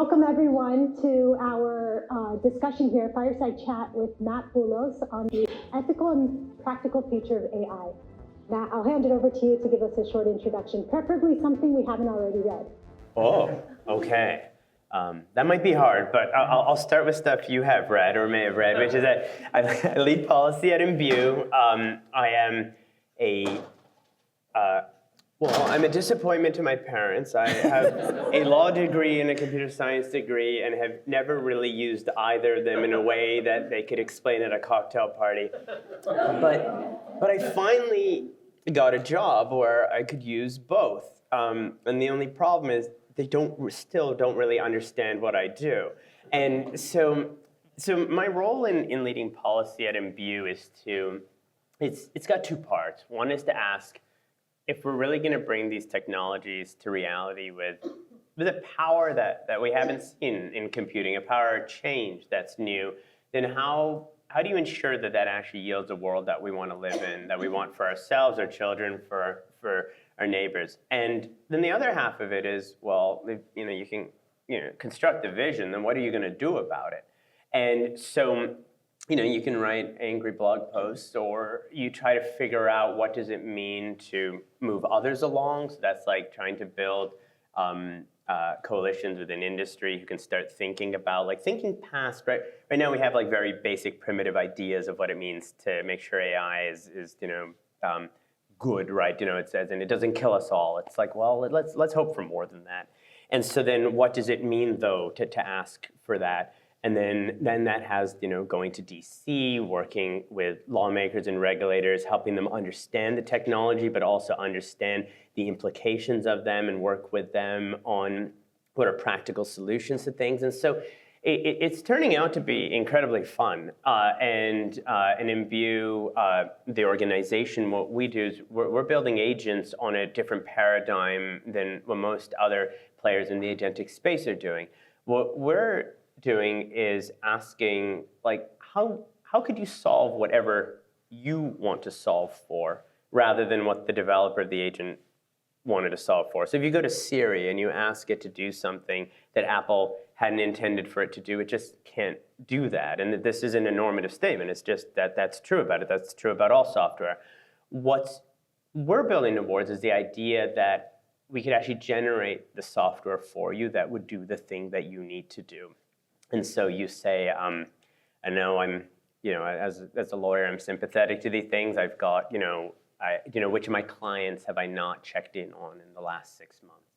Welcome everyone to our discussion here, Fireside Chat with Matt Boulos on the ethical and practical future of AI. Matt, I'll hand it over to you to give us a short introduction, preferably something we haven't already read. Oh, okay. That might be hard, but I'll start with stuff you have read or may have read, which is that I lead policy at Imbue. I am I'm a disappointment to my parents. I have a law degree and a computer science degree and have never really used either of them in a way that they could explain at a cocktail party. But I finally got a job where I could use both. And the only problem is they still don't really understand what I do. And so my role in leading policy at Imbue is it's got two parts. One is to ask, if we're really going to bring these technologies to reality with a power that we haven't seen in computing, a power of change that's new, then how do you ensure that actually yields a world that we want to live in, that we want for ourselves, our children, for our neighbors? And then the other half of it is, well, you can construct the vision, then what are you going to do about it? And so you can write angry blog posts, or you try to figure out what does it mean to move others along. So that's like trying to build coalitions within industry who can start thinking about, thinking past, right? Right now we have very basic primitive ideas of what it means to make sure AI is good, right? It says, and it doesn't kill us all. It's like, well, let's hope for more than that. And so then what does it mean, though, to ask for that? And then that has, going to DC, working with lawmakers and regulators, helping them understand the technology, but also understand the implications of them and work with them on what are practical solutions to things. And so it's turning out to be incredibly fun. And in Imbue, the organization, what we do is we're building agents on a different paradigm than what most other players in the agentic space are doing. What we're doing is asking, how could you solve whatever you want to solve for, rather than what the developer of the agent wanted to solve for. So if you go to Siri and you ask it to do something that Apple hadn't intended for it to do, it just can't do that. And this isn't a normative statement. It's just that's true about it. That's true about all software. What we're building towards is the idea that we could actually generate the software for you that would do the thing that you need to do. And so you say, I know I'm, as a lawyer, I'm sympathetic to these things. I've got, which of my clients have I not checked in on in the last 6 months?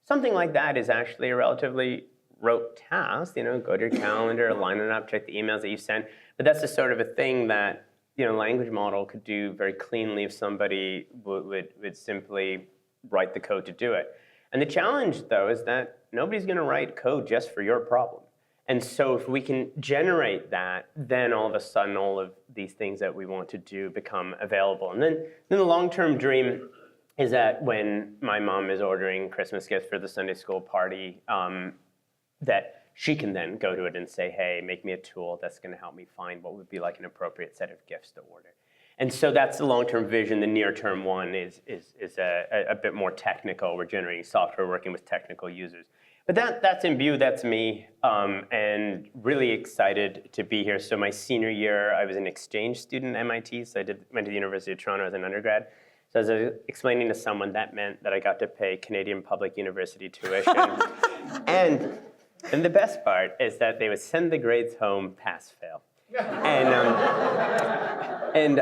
Something like that is actually a relatively rote task. Go to your calendar, line it up, check the emails that you sent. But that's the sort of a thing that, language model could do very cleanly if somebody would simply write the code to do it. And the challenge, though, is that nobody's going to write code just for your problem. And so if we can generate that, then all of a sudden all of these things that we want to do become available. And then the long-term dream is that when my mom is ordering Christmas gifts for the Sunday school party, that she can then go to it and say, hey, make me a tool that's going to help me find what would be like an appropriate set of gifts to order. And so that's the long-term vision. The near-term one is a bit more technical. We're generating software, working with technical users. But that's Imbue, that's me, and really excited to be here. So my senior year, I was an exchange student at MIT, so I went to the University of Toronto as an undergrad. So as I was explaining to someone, that meant that I got to pay Canadian public university tuition. and the best part is that they would send the grades home, pass-fail. And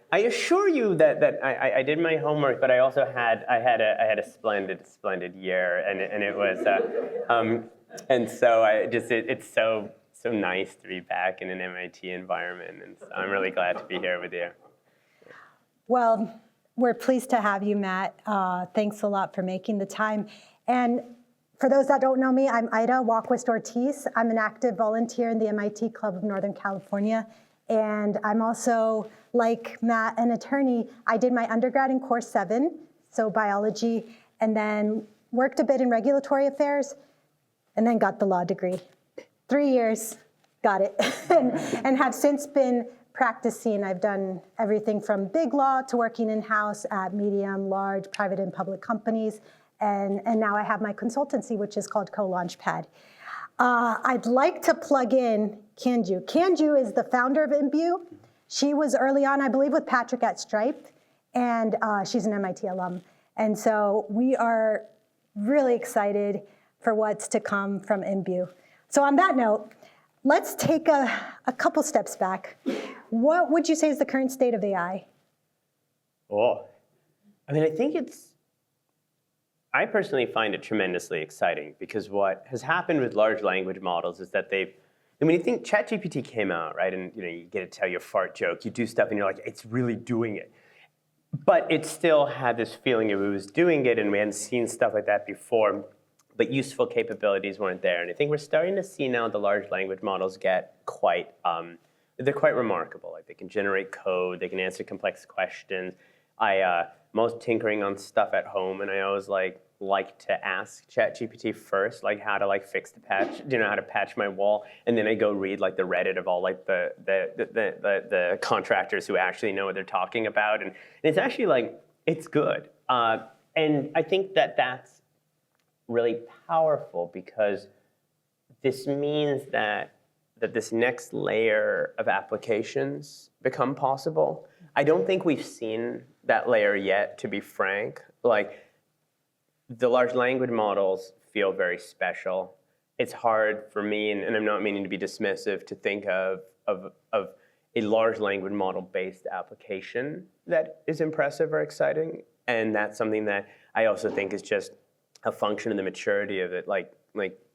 I assure you that I did my homework, but I also had a splendid year, and it was and so it's so nice to be back in an MIT environment, and so I'm really glad to be here with you. Well, we're pleased to have you, Matt. Thanks a lot for making the time. And for those that don't know me, I'm Ida Walquist-Ortiz. I'm an active volunteer in the MIT Club of Northern California. And I'm also, like Matt, an attorney. I did my undergrad in Core 7, so biology, and then worked a bit in regulatory affairs, and then got the law degree. 3 years, got it, and have since been practicing. I've done everything from big law to working in-house at medium, large, private and public companies. And now I have my consultancy, which is called Co-Launchpad. I'd like to plug in Kanju. Kanju is the founder of Imbue. She was early on, I believe, with Patrick at Stripe, and she's an MIT alum. And so we are really excited for what's to come from Imbue. So on that note, let's take a couple steps back. What would you say is the current state of AI? Oh, I mean, I personally find it tremendously exciting because what has happened with large language models is that and when you think ChatGPT came out, right, and you get to tell your fart joke, you do stuff and you're like, it's really doing it. But it still had this feeling of it was doing it, and we hadn't seen stuff like that before, but useful capabilities weren't there. And I think we're starting to see now the large language models get quite, they're quite remarkable. Like they can generate code, they can answer complex questions. I'm always tinkering on stuff at home, and I always like to ask ChatGPT first, like how to fix the patch, how to patch my wall, and then I go read like the Reddit of all like the contractors who actually know what they're talking about, and it's actually like it's good, and I think that that's really powerful because this means that this next layer of applications become possible. I don't think we've seen that layer yet, to be frank. Like, the large language models feel very special. It's hard for me, and I'm not meaning to be dismissive, to think of a large language model-based application that is impressive or exciting. And that's something that I also think is just a function of the maturity of it. Like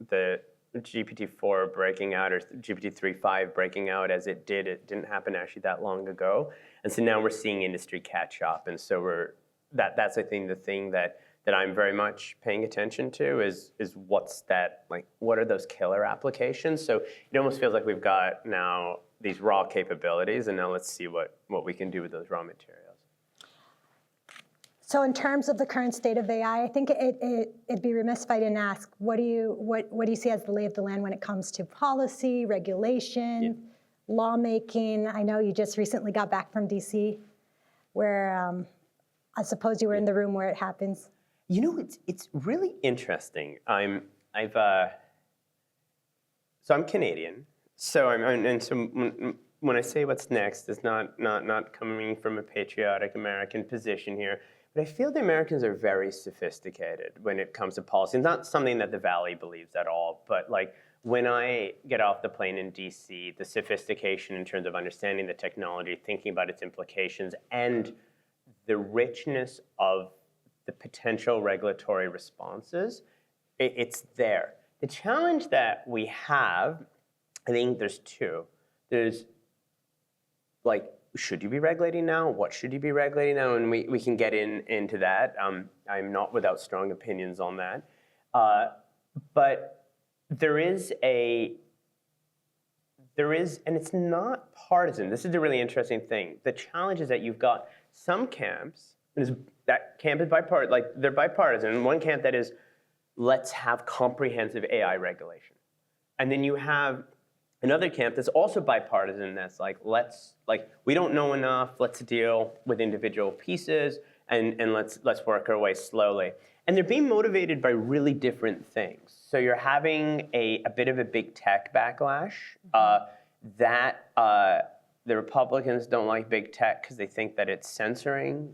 the GPT-4 breaking out, or GPT-3.5 breaking out as it didn't happen actually that long ago. And so now we're seeing industry catch up. And so that's I think the thing that I'm very much paying attention to is what are those killer applications? So it almost feels like we've got now these raw capabilities, and now let's see what we can do with those raw materials. So in terms of the current state of AI, I think it'd be remiss if I didn't ask, what do you see as the lay of the land when it comes to policy, regulation, lawmaking? I know you just recently got back from DC, where I suppose you were in the room where it happens. It's really interesting. So I'm Canadian. So when I say what's next, it's not coming from a patriotic American position here. But I feel the Americans are very sophisticated when it comes to policy. It's not something that the Valley believes at all. But when I get off the plane in DC, the sophistication in terms of understanding the technology, thinking about its implications, and the richness of the potential regulatory responses, it's there. The challenge that we have, I think there's two. There's should you be regulating now? What should you be regulating now? And we can get into that. I'm not without strong opinions on that. But there is, and it's not partisan. This is the really interesting thing. The challenge is that you've got some camps, that camp is bipartisan, they're bipartisan, and one camp that is, let's have comprehensive AI regulation. And then you have another camp that's also bipartisan that's we don't know enough, let's deal with individual pieces, and let's work our way slowly. And they're being motivated by really different things. So you're having a bit of a big tech backlash, that the Republicans don't like big tech because they think that it's censoring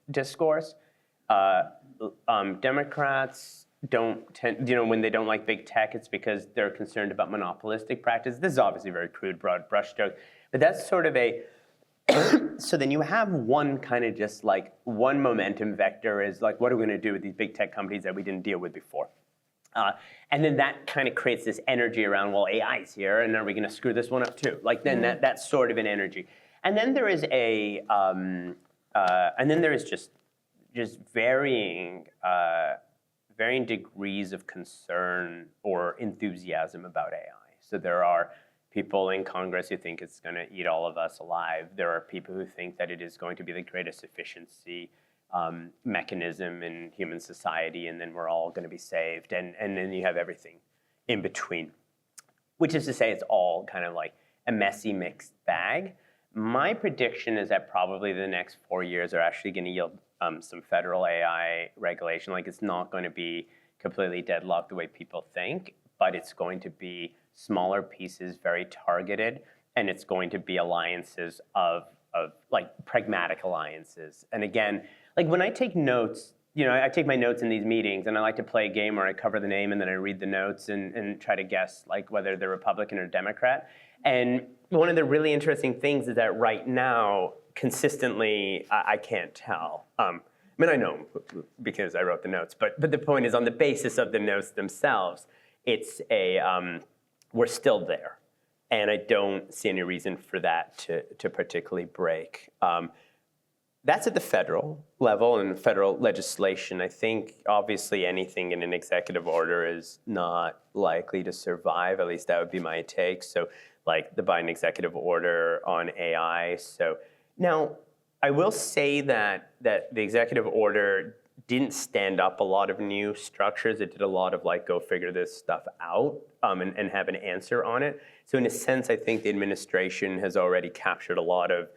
discourse. Democrats don't tend, when they don't like big tech, it's because they're concerned about monopolistic practice. This is obviously very crude, broad brushstroke, but that's sort of so then you have one kind of just one momentum vector is what are we going to do with these big tech companies that we didn't deal with before? And then that kind of creates this energy around, well, AI's here, and are we going to screw this one up too? Then that's sort of an energy. And then there is just varying degrees of concern or enthusiasm about AI. So there are people in Congress who think it's going to eat all of us alive. There are people who think that it is going to be the greatest efficiency mechanism in human society, and then we're all going to be saved. And then you have everything in between, which is to say it's all kind of like a messy, mixed bag. My prediction is that probably the next 4 years are actually going to yield some federal AI regulation. It's not going to be completely deadlocked the way people think, but it's going to be smaller pieces, very targeted, and it's going to be alliances of like pragmatic alliances. And again, like when I take notes, I take my notes in these meetings, and I like to play a game where I cover the name and then I read the notes and try to guess like whether they're Republican or Democrat. And one of the really interesting things is that right now, consistently, I can't tell. I mean, I know because I wrote the notes, but the point is on the basis of the notes themselves, it's we're still there. And I don't see any reason for that to particularly break. That's at the federal level and federal legislation. I think obviously anything in an executive order is not likely to survive, at least that would be my take. So like the Biden executive order on AI. So now I will say that the executive order didn't stand up a lot of new structures. It did a lot of like, go figure this stuff out and have an answer on it. So in a sense, I think the administration has already captured a lot of,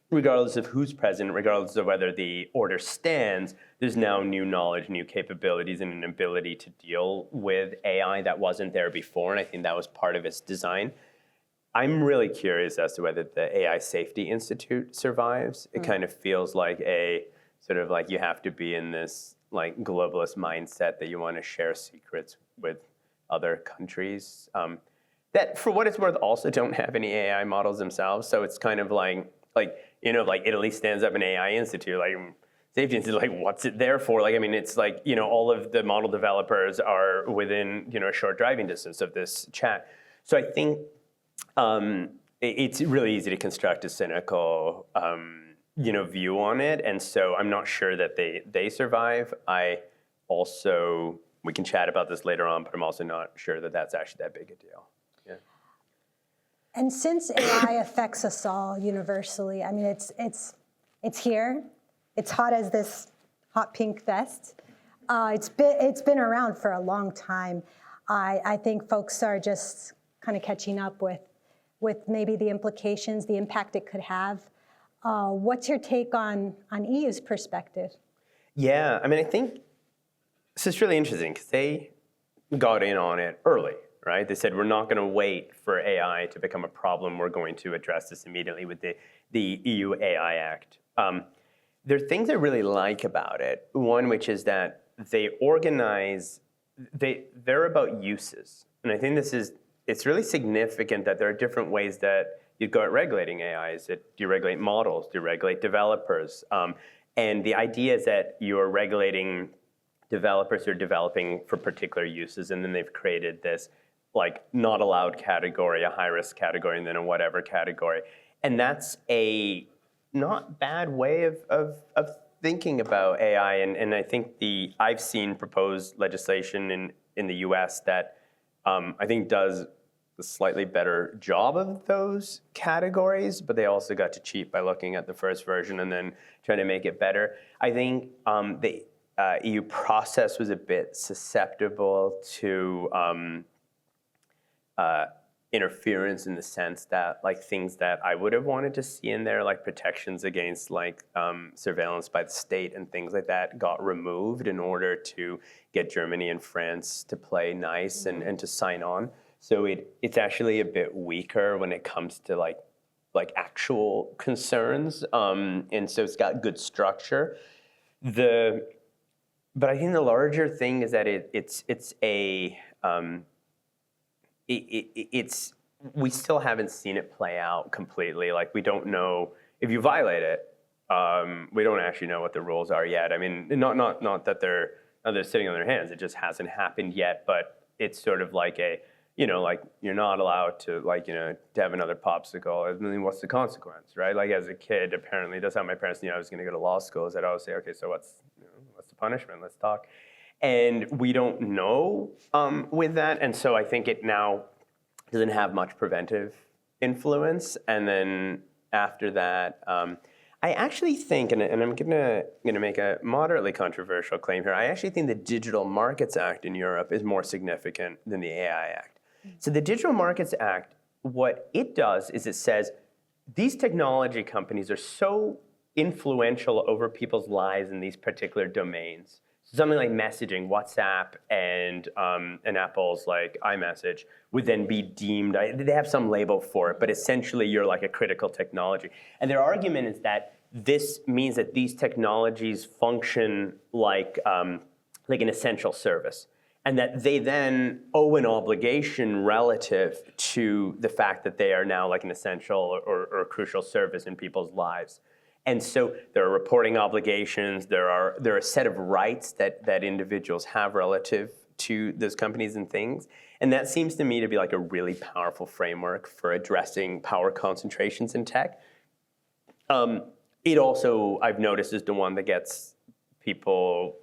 regardless of who's president, regardless of whether the order stands, there's now new knowledge, new capabilities, and an ability to deal with AI that wasn't there before, and I think that was part of its design. I'm really curious as to whether the AI Safety Institute survives. It kind of feels like a sort of like you have to be in this like globalist mindset that you want to share secrets with other countries that, for what it's worth, also don't have any AI models themselves. So it's kind of like Italy stands up an AI institute, like safety institute, like what's it there for? Like, I mean, it's like, all of the model developers are within, a short driving distance of this chat. So I think it's really easy to construct a cynical, view on it. And so I'm not sure that they survive. We can chat about this later on, but I'm also not sure that that's actually that big a deal. Yeah. And since AI affects us all universally, I mean, it's here. It's hot as this hot pink vest. It's been around for a long time. I think folks are just kind of catching up with maybe the implications, the impact it could have. What's your take on EU's perspective? Yeah, I mean, I think this is really interesting because they got in on it early, right? They said, we're not going to wait for AI to become a problem. We're going to address this immediately with the EU AI Act. There are things I really like about it. One, which is that they organize, they're about uses. And I think it's really significant that there are different ways that you go at regulating AI. Do you regulate models? Do you regulate developers? And the idea is that you're regulating developers who are developing for particular uses, and then they've created this like not allowed category, a high risk category, and then a whatever category. And that's a not bad way of thinking about AI. And I think I've seen proposed legislation in the US that I think does a slightly better job of those categories, but they also got to cheat by looking at the first version and then trying to make it better. I think the EU process was a bit susceptible to interference in the sense that like things that I would have wanted to see in there, like protections against like surveillance by the state and things like that, got removed in order to get Germany and France to play nice and to sign on. So it's actually a bit weaker when it comes to like actual concerns, and so it's got good structure. But I think the larger thing is that we still haven't seen it play out completely. Like we don't know if you violate it. We don't actually know what the rules are yet. I mean, not that they're sitting on their hands. It just hasn't happened yet. But it's sort of like like you're not allowed to to have another popsicle. I mean, what's the consequence, right? Like as a kid, apparently that's how my parents knew I was going to go to law school. Is that I would say, okay, so what's the punishment? Let's talk. And we don't know with that. And so I think it now doesn't have much preventive influence. And then after that, I actually think, and I'm gonna make a moderately controversial claim here, I actually think the Digital Markets Act in Europe is more significant than the AI Act. So the Digital Markets Act, what it does is it says these technology companies are so influential over people's lives in these particular domains. something like messaging, WhatsApp and Apple's like iMessage would then be deemed, they have some label for it, but essentially you're like a critical technology. And their argument is that this means that these technologies function like an essential service, and that they then owe an obligation relative to the fact that they are now like an essential or crucial service in people's lives. And so there are reporting obligations, there are a set of rights that individuals have relative to those companies and things. And that seems to me to be like a really powerful framework for addressing power concentrations in tech. It also, I've noticed, is the one that gets people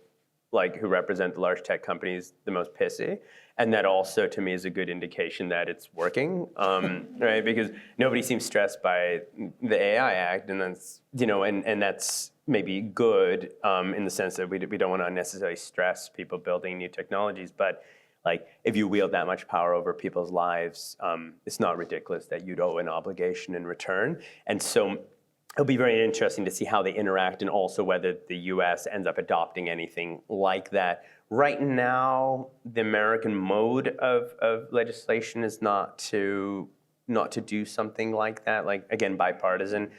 like who represent the large tech companies the most pissy. And that also, to me, is a good indication that it's working, right? Because nobody seems stressed by the AI Act, and that's, and that's maybe good in the sense that we don't want to unnecessarily stress people building new technologies. But like, if you wield that much power over people's lives, it's not ridiculous that you'd owe an obligation in return. And so it'll be very interesting to see how they interact, and also whether the US ends up adopting anything like that. Right now, the American mode of legislation is not to do something like that, like, again, bipartisan,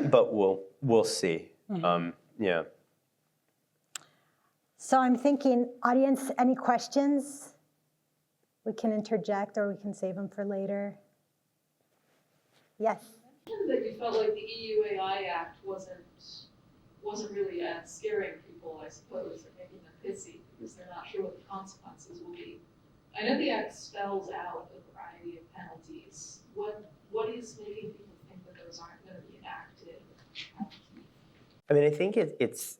but we'll see. Mm-hmm. Yeah. So I'm thinking, audience, any questions? We can interject or we can save them for later. Yes? That you felt like the EU AI Act wasn't really scaring people, I suppose, or making them pissy because they're not sure what the consequences will be. I know the Act spells out a variety of penalties. What is making people think that those aren't going to be enacted? I mean, I think it's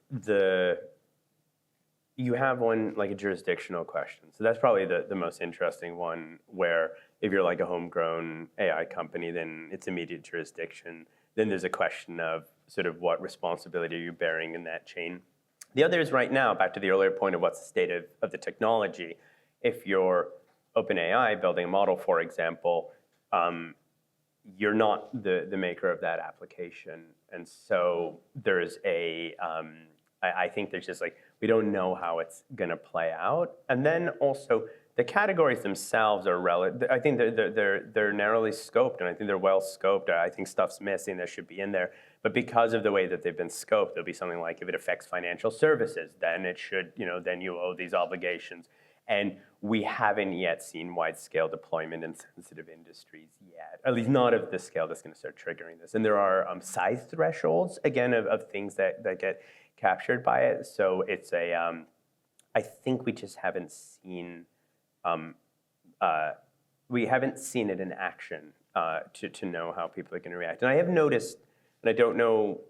you have one, like a jurisdictional question. So that's probably the most interesting one, where if you're like a homegrown AI company, then it's immediate jurisdiction. Then there's a question of sort of what responsibility are you bearing in that chain. The other is right now, back to the earlier point of what's the state of the technology. If you're OpenAI building a model, for example, you're not the maker of that application. And so there's I think there's just like, we don't know how it's going to play out. And then also, the categories themselves are relative. I think they're narrowly scoped, and I think they're well scoped. I think stuff's missing that should be in there. But because of the way that they've been scoped, there'll be something like, if it affects financial services, then it should, then you owe these obligations. And we haven't yet seen wide-scale deployment in sensitive industries yet, at least not of the scale that's going to start triggering this. And there are size thresholds, again, of things that get captured by it. So it's I think we just haven't seen, we haven't seen it in action to know how people are going to react. And I have noticed, and I don't know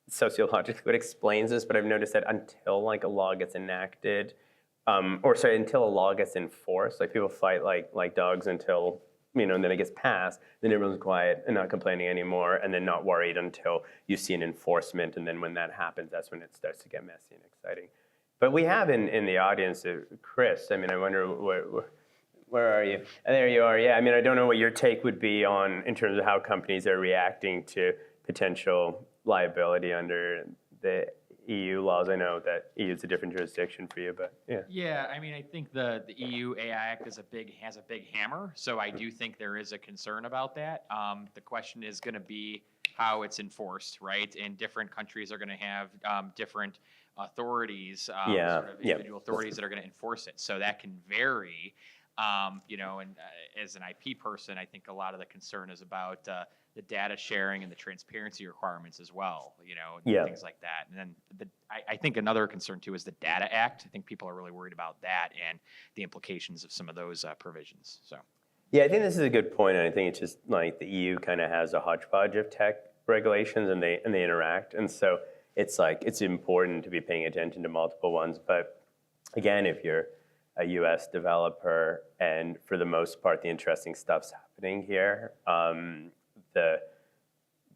sociologically what explains this, but I've noticed that until like a law gets enacted, until a law gets enforced, like people fight like dogs until, and then it gets passed, then everyone's quiet and not complaining anymore, and then not worried until you see an enforcement, and then when that happens, that's when it starts to get messy and exciting. But we have in the audience, Chris, I mean, I wonder, where are you? There you are, yeah. I mean, I don't know what your take would be on, in terms of how companies are reacting to potential liability under the EU laws. I know that EU is a different jurisdiction for you, but yeah. Yeah, I mean, I think the EU AI Act has a big hammer, so I do think there is a concern about that. The question is going to be how it's enforced, right? And different countries are going to have different authorities, individual authorities that are going to enforce it. So that can vary. And as an IP person, I think a lot of the concern is about the data sharing and the transparency requirements as well, things like that. And then I think another concern too is the Data Act. I think people are really worried about that and the implications of some of those provisions. So. Yeah, I think this is a good point, and I think it's just like the EU kind of has a hodgepodge of tech regulations, and they interact, and so it's like it's important to be paying attention to multiple ones. But again, if you're a U.S. developer, and for the most part, the interesting stuff's happening here.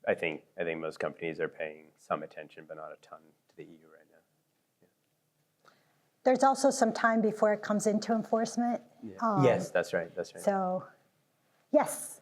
I think most companies are paying some attention, but not a ton, to the EU right now. Yeah. There's also some time before it comes into enforcement. Yeah. Yes, that's right. So, yes.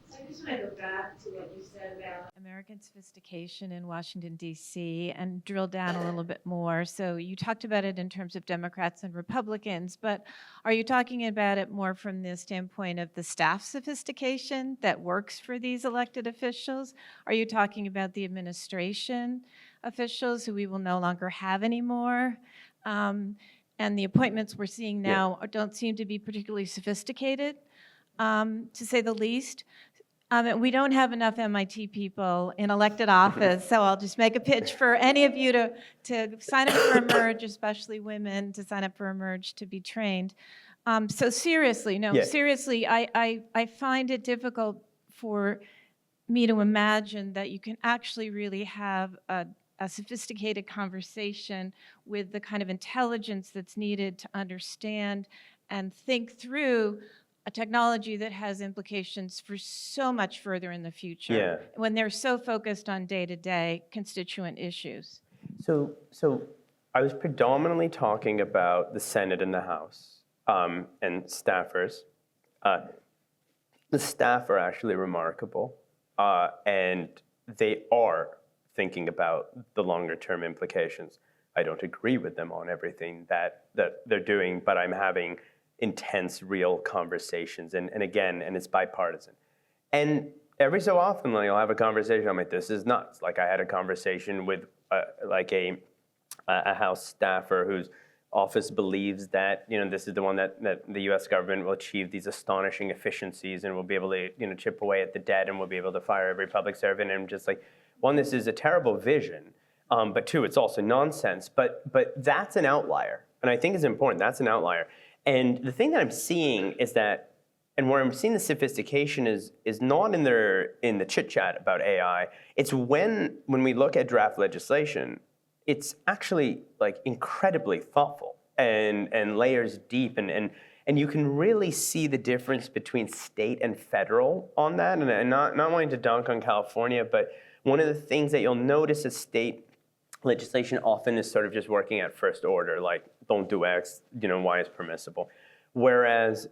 So I just want to go back to what you said about American American sophistication in Washington, D.C., and drill down a little bit more. So you talked about it in terms of Democrats and Republicans, but are you talking about it more from the standpoint of the staff sophistication that works for these elected officials? Are you talking about the administration officials who we will no longer have anymore? And the appointments we're seeing now don't seem to be particularly sophisticated, to say the least. We don't have enough MIT people in elected office, so I'll just make a pitch for any of you to sign up for Emerge, especially women, to sign up for Emerge to be trained. So seriously, seriously, I find it difficult for me to imagine that you can actually really have a sophisticated conversation with the kind of intelligence that's needed to understand and think through a technology that has implications for so much further in the future when they're so focused on day-to-day constituent issues. So I was predominantly talking about the Senate and the House and staffers. The staff are actually remarkable, and they are thinking about the longer-term implications. I don't agree with them on everything that they're doing, but I'm having intense, real conversations, and again, it's bipartisan. And every so often, you'll have a conversation, I'm like, this is nuts. Like I had a conversation with a House staffer whose office believes that, this is the one that the US government will achieve these astonishing efficiencies and will be able to, chip away at the debt and will be able to fire every public servant. And I'm just like, one, this is a terrible vision, but two, it's also nonsense. But that's an outlier, and I think it's important, that's an outlier. And the thing that I'm seeing is that, and where I'm seeing the sophistication is not in the chit chat about AI. It's when we look at draft legislation, it's actually like incredibly thoughtful and layers deep, and you can really see the difference between state and federal on that. And not wanting to dunk on California, but one of the things that you'll notice is state legislation often is sort of just working at first order, like don't do X, Y is permissible. Whereas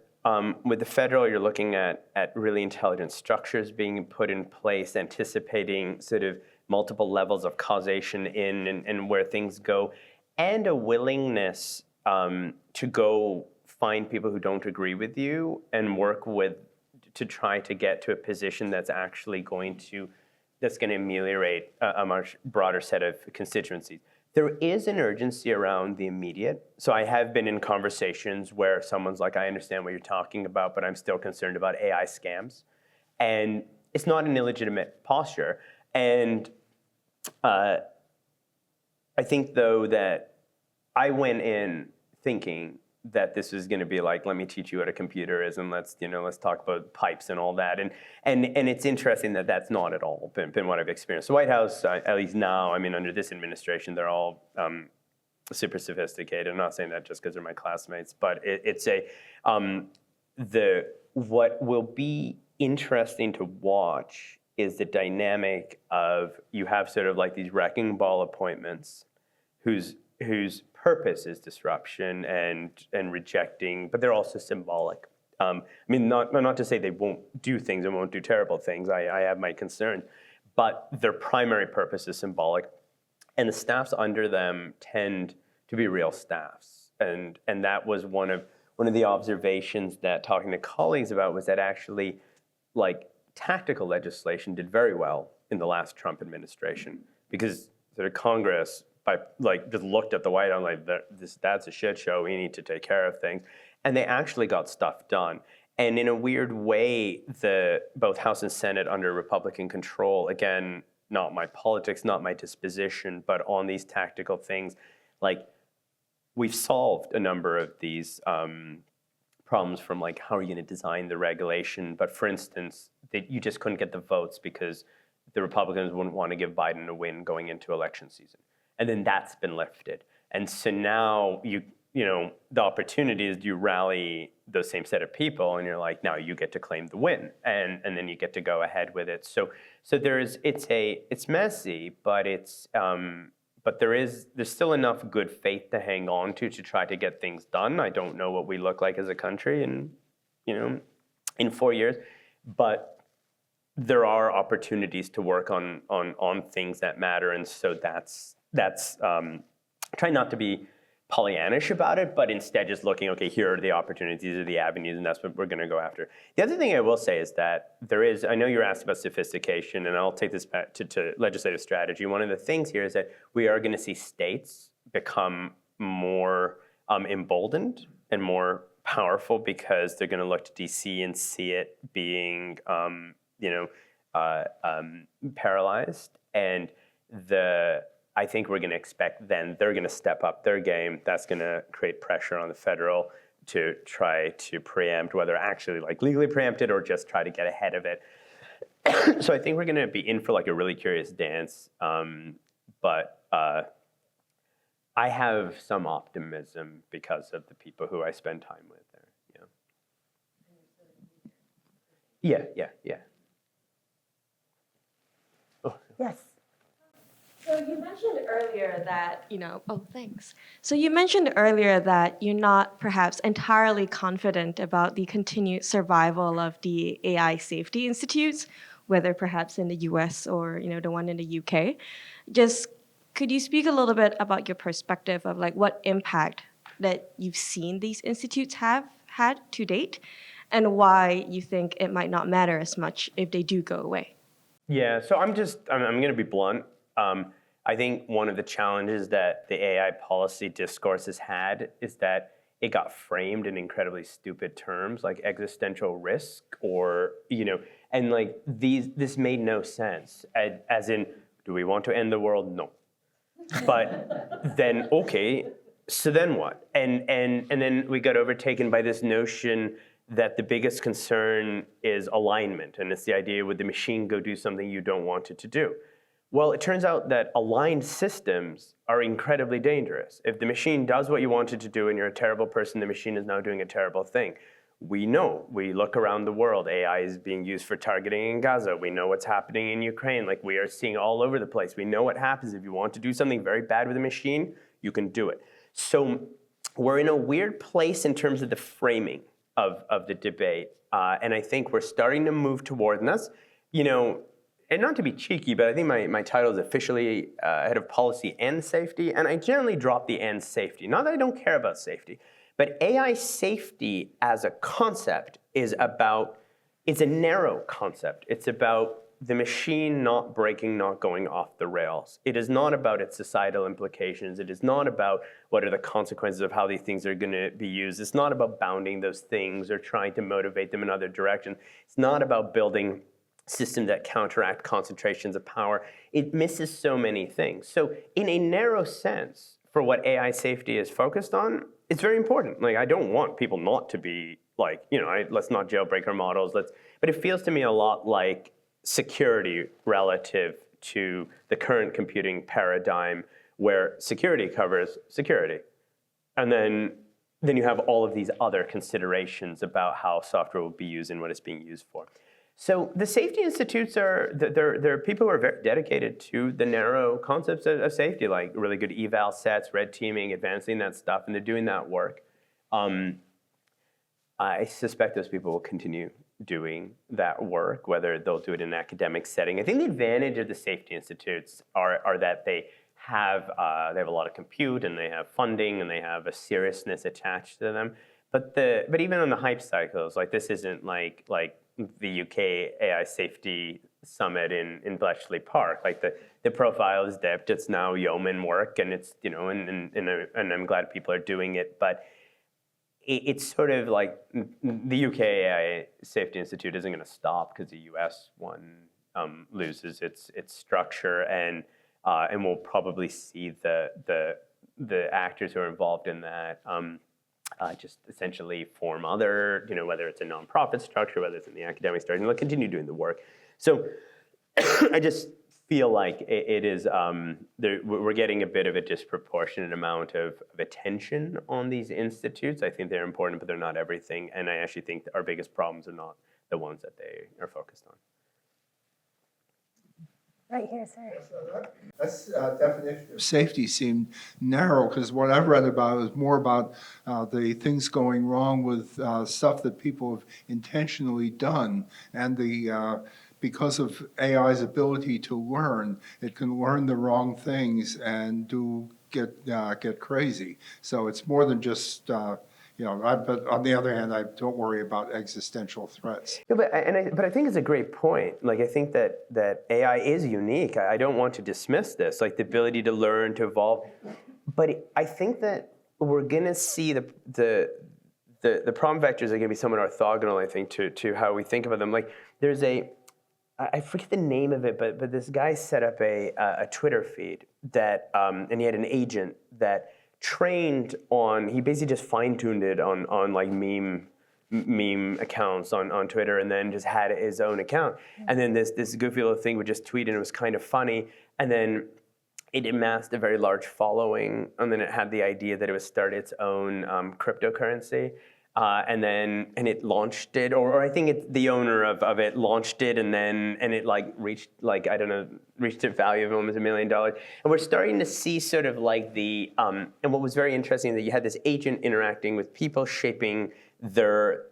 with the federal, you're looking at really intelligent structures being put in place, anticipating sort of multiple levels of causation and where things go, and a willingness to go find people who don't agree with you and work to try to get to a position that's actually going to ameliorate a much broader set of constituencies. There is an urgency around the immediate. So I have been in conversations where someone's like, I understand what you're talking about, but I'm still concerned about AI scams. And it's not an illegitimate posture. And I think, though, that I went in thinking that this was going to be like, let me teach you what a computer is, and let's talk about pipes and all that. And it's interesting that that's not at all been what I've experienced. The White House, at least now, under this administration, they're all super sophisticated. I'm not saying that just because they're my classmates, but what will be interesting to watch is the dynamic of, you have sort of like these wrecking ball appointments whose purpose is disruption and rejecting, but they're also symbolic. Not to say they won't do things and won't do terrible things. I have my concerns, but their primary purpose is symbolic, and the staffs under them tend to be real staffs. And that was one of the observations that talking to colleagues about was that actually, like, tactical legislation did very well in the last Trump administration, because sort of Congress just looked at the White House like, that's a shit show, we need to take care of things. And they actually got stuff done. And in a weird way, both House and Senate under Republican control, again, not my politics, not my disposition, but on these tactical things, like, we've solved a number of these problems from, like, how are you going to design the regulation? But for instance, you just couldn't get the votes because the Republicans wouldn't want to give Biden a win going into election season. And then that's been lifted. And so now the opportunity is, you rally those same set of people and you're like, now you get to claim the win, and then you get to go ahead with it. So it's messy, but there's still enough good faith to hang on to try to get things done. I don't know what we look like as a country in 4 years, but there are opportunities to work on things that matter, and so that's trying not to be Pollyannish about it, but instead just looking, okay, here are the opportunities, these are the avenues, and that's what we're going to go after. The other thing I will say is that there is, I know you're asked about sophistication, and I'll take this back to legislative strategy. One of the things here is that we are going to see states become more emboldened and more powerful because they're going to look to DC and see it being, paralyzed. And I think we're going to expect then they're going to step up their game. That's going to create pressure on the federal to try to preempt, whether actually like legally preempt it or just try to get ahead of it. So I think we're going to be in for like a really curious dance. But I have some optimism because of the people who I spend time with there. Yeah. Oh. Yes. So you mentioned earlier that, thanks. So you mentioned earlier that you're not perhaps entirely confident about the continued survival of the AI safety institutes, whether perhaps in the US or, the one in the UK. Just could you speak a little bit about your perspective of like what impact that you've seen these institutes have had to date and why you think it might not matter as much if they do go away? Yeah, so I'm going to be blunt. I think one of the challenges that the AI policy discourse has had is that it got framed in incredibly stupid terms like existential risk or, and like this made no sense. As in, do we want to end the world? No. But then, okay, so then what? And then we got overtaken by this notion that the biggest concern is alignment. And it's the idea, would the machine go do something you don't want it to do? Well, it turns out that aligned systems are incredibly dangerous. If the machine does what you want it to do and you're a terrible person, the machine is now doing a terrible thing. We know, we look around the world, AI is being used for targeting in Gaza. We know what's happening in Ukraine. Like we are seeing all over the place. We know what happens if you want to do something very bad with a machine, you can do it. So we're in a weird place in terms of the framing of the debate. And I think we're starting to move toward, and that's, and not to be cheeky, but I think my title is officially head of policy and safety, and I generally drop the and safety. Not that I don't care about safety, but AI safety as a concept is it's a narrow concept. It's about the machine not breaking, not going off the rails. It is not about its societal implications. It is not about what are the consequences of how these things are going to be used. It's not about bounding those things or trying to motivate them in other directions. It's not about building systems that counteract concentrations of power. It misses so many things. So in a narrow sense, for what AI safety is focused on, it's very important. Like, I don't want people not to be like, let's not jailbreak our models. But it feels to me a lot like security relative to the current computing paradigm where security covers security. And then you have all of these other considerations about how software will be used and what it's being used for. So the safety institutes they're people who are very dedicated to the narrow concepts of safety, like really good eval sets, red teaming, advancing that stuff, and they're doing that work. I suspect those people will continue doing that work, whether they'll do it in an academic setting. I think the advantage of the safety institutes are that they have a lot of compute and they have funding and they have a seriousness attached to them. But even on the hype cycles, like this isn't like the UK AI safety summit in Bletchley Park. Like the profile is dipped. It's now yeoman work, and it's and I'm glad people are doing it. But it's sort of like the UK AI Safety Institute isn't going to stop because the US one loses its structure, and we'll probably see the actors who are involved in that. Just essentially form other, whether it's a nonprofit structure, whether it's in the academic structure, and they'll continue doing the work. So I just feel like it is, we're getting a bit of a disproportionate amount of attention on these institutes. I think they're important, but they're not everything. And I actually think our biggest problems are not the ones that they are focused on. Right here, sir. That's definition of safety seemed narrow, because what I've read about is more about the things going wrong with stuff that people have intentionally done, and the because of AI's ability to learn, it can learn the wrong things and get crazy. So it's more than just, but on the other hand, I don't worry about existential threats. Yeah, but I think it's a great point. Like, I think that AI is unique. I don't want to dismiss this, like the ability to learn, to evolve. But I think that we're gonna see the problem vectors are gonna be somewhat orthogonal, I think, to how we think about them. Like, there's I forget the name of it, but this guy set up a Twitter feed that, and he had an agent that trained on, he basically just fine-tuned it on like meme accounts on Twitter, and then just had his own account. And then this goofy little thing would just tweet, and it was kind of funny. And then it amassed a very large following, and then it had the idea that it would start its own cryptocurrency. And it launched it, or I think the owner of it launched it, and it like reached a value of almost $1 million. And we're starting to see sort of like and what was very interesting that you had this agent interacting with people, shaping their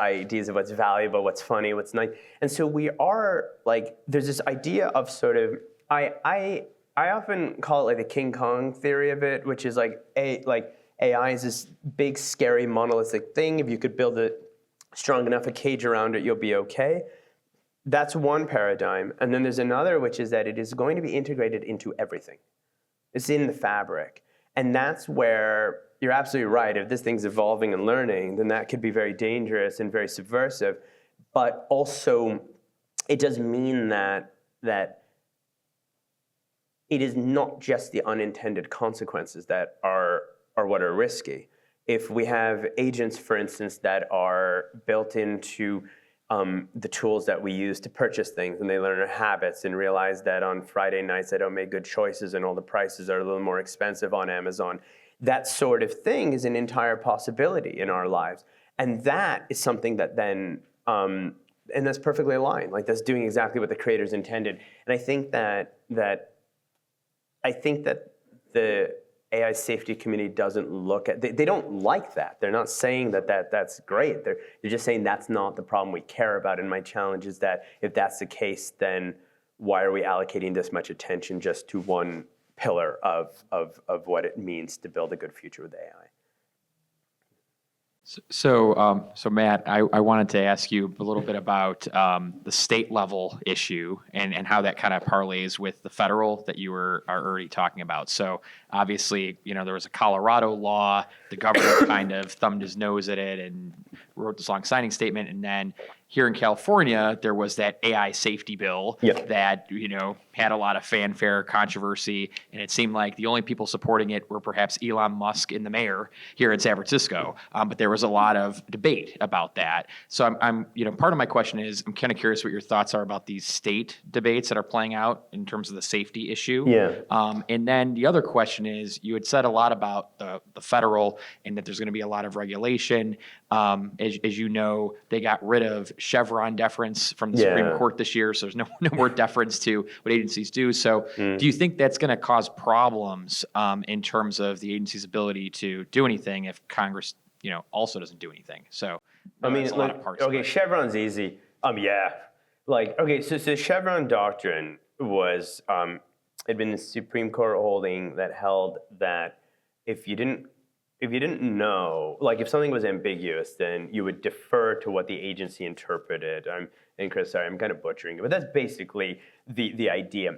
ideas of what's valuable, what's funny, what's nice. And so we are like, there's this idea of sort of, I often call it like the King Kong theory of it, which is like AI is this big, scary, monolithic thing. If you could build a strong enough a cage around it, you'll be okay. That's one paradigm. And then there's another, which is that it is going to be integrated into everything. It's in the fabric. And that's where you're absolutely right. If this thing's evolving and learning, then that could be very dangerous and very subversive. But also, it does mean that it is not just the unintended consequences that are what are risky. If we have agents, for instance, that are built into the tools that we use to purchase things, and they learn our habits and realize that on Friday nights I don't make good choices and all the prices are a little more expensive on Amazon, that sort of thing is an entire possibility in our lives. And that is something that then, and that's perfectly aligned, like that's doing exactly what the creators intended. And I think that the AI safety community doesn't look at, they don't like that. They're not saying that's great. They're just saying that's not the problem we care about. And my challenge is that if that's the case, then why are we allocating this much attention just to one pillar of what it means to build a good future with AI? So Matt, I wanted to ask you a little bit about the state level issue and how that kind of parlays with the federal that you are already talking about. So obviously, there was a Colorado law, the governor kind of thumbed his nose at it and wrote this long signing statement. And then here in California, there was that AI safety bill that, had a lot of fanfare, controversy, and it seemed like the only people supporting it were perhaps Elon Musk and the mayor here in San Francisco. But there was a lot of debate about that. So I'm part of my question is, I'm kind of curious what your thoughts are about these state debates that are playing out in terms of the safety issue. Yeah. And then the other question is, you had said a lot about the federal and that there's going to be a lot of regulation. As you know, they got rid of Chevron deference from the Supreme Court this year, so there's no more deference to what agencies do. So do you think that's going to cause problems in terms of the agency's ability to do anything if Congress, also doesn't do anything? So I mean, a lot of parts. Okay, Chevron's easy. So Chevron doctrine was had been the Supreme Court holding that held that if you didn't know, like if something was ambiguous, then you would defer to what the agency interpreted. And Chris, sorry, I'm kind of butchering it, but that's basically the idea.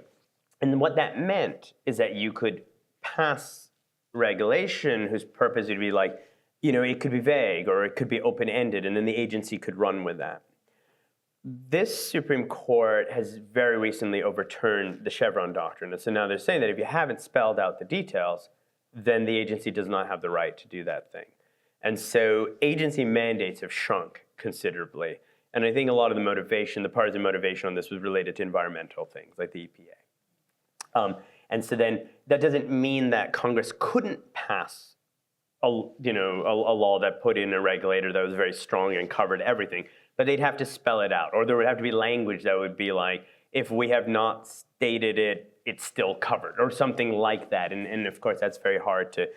And what that meant is that you could pass regulation whose purpose would be like, it could be vague or it could be open-ended, and then the agency could run with that. This Supreme Court has very recently overturned the Chevron doctrine. And so now they're saying that if you haven't spelled out the details, then the agency does not have the right to do that thing. And so agency mandates have shrunk considerably. And I think a lot of the partisan motivation on this was related to environmental things like the EPA. And so then that doesn't mean that Congress couldn't pass a law that put in a regulator that was very strong and covered everything, but they'd have to spell it out, or there would have to be language that would be like, if we have not stated it, it's still covered, or something like that. And of course, that's very hard to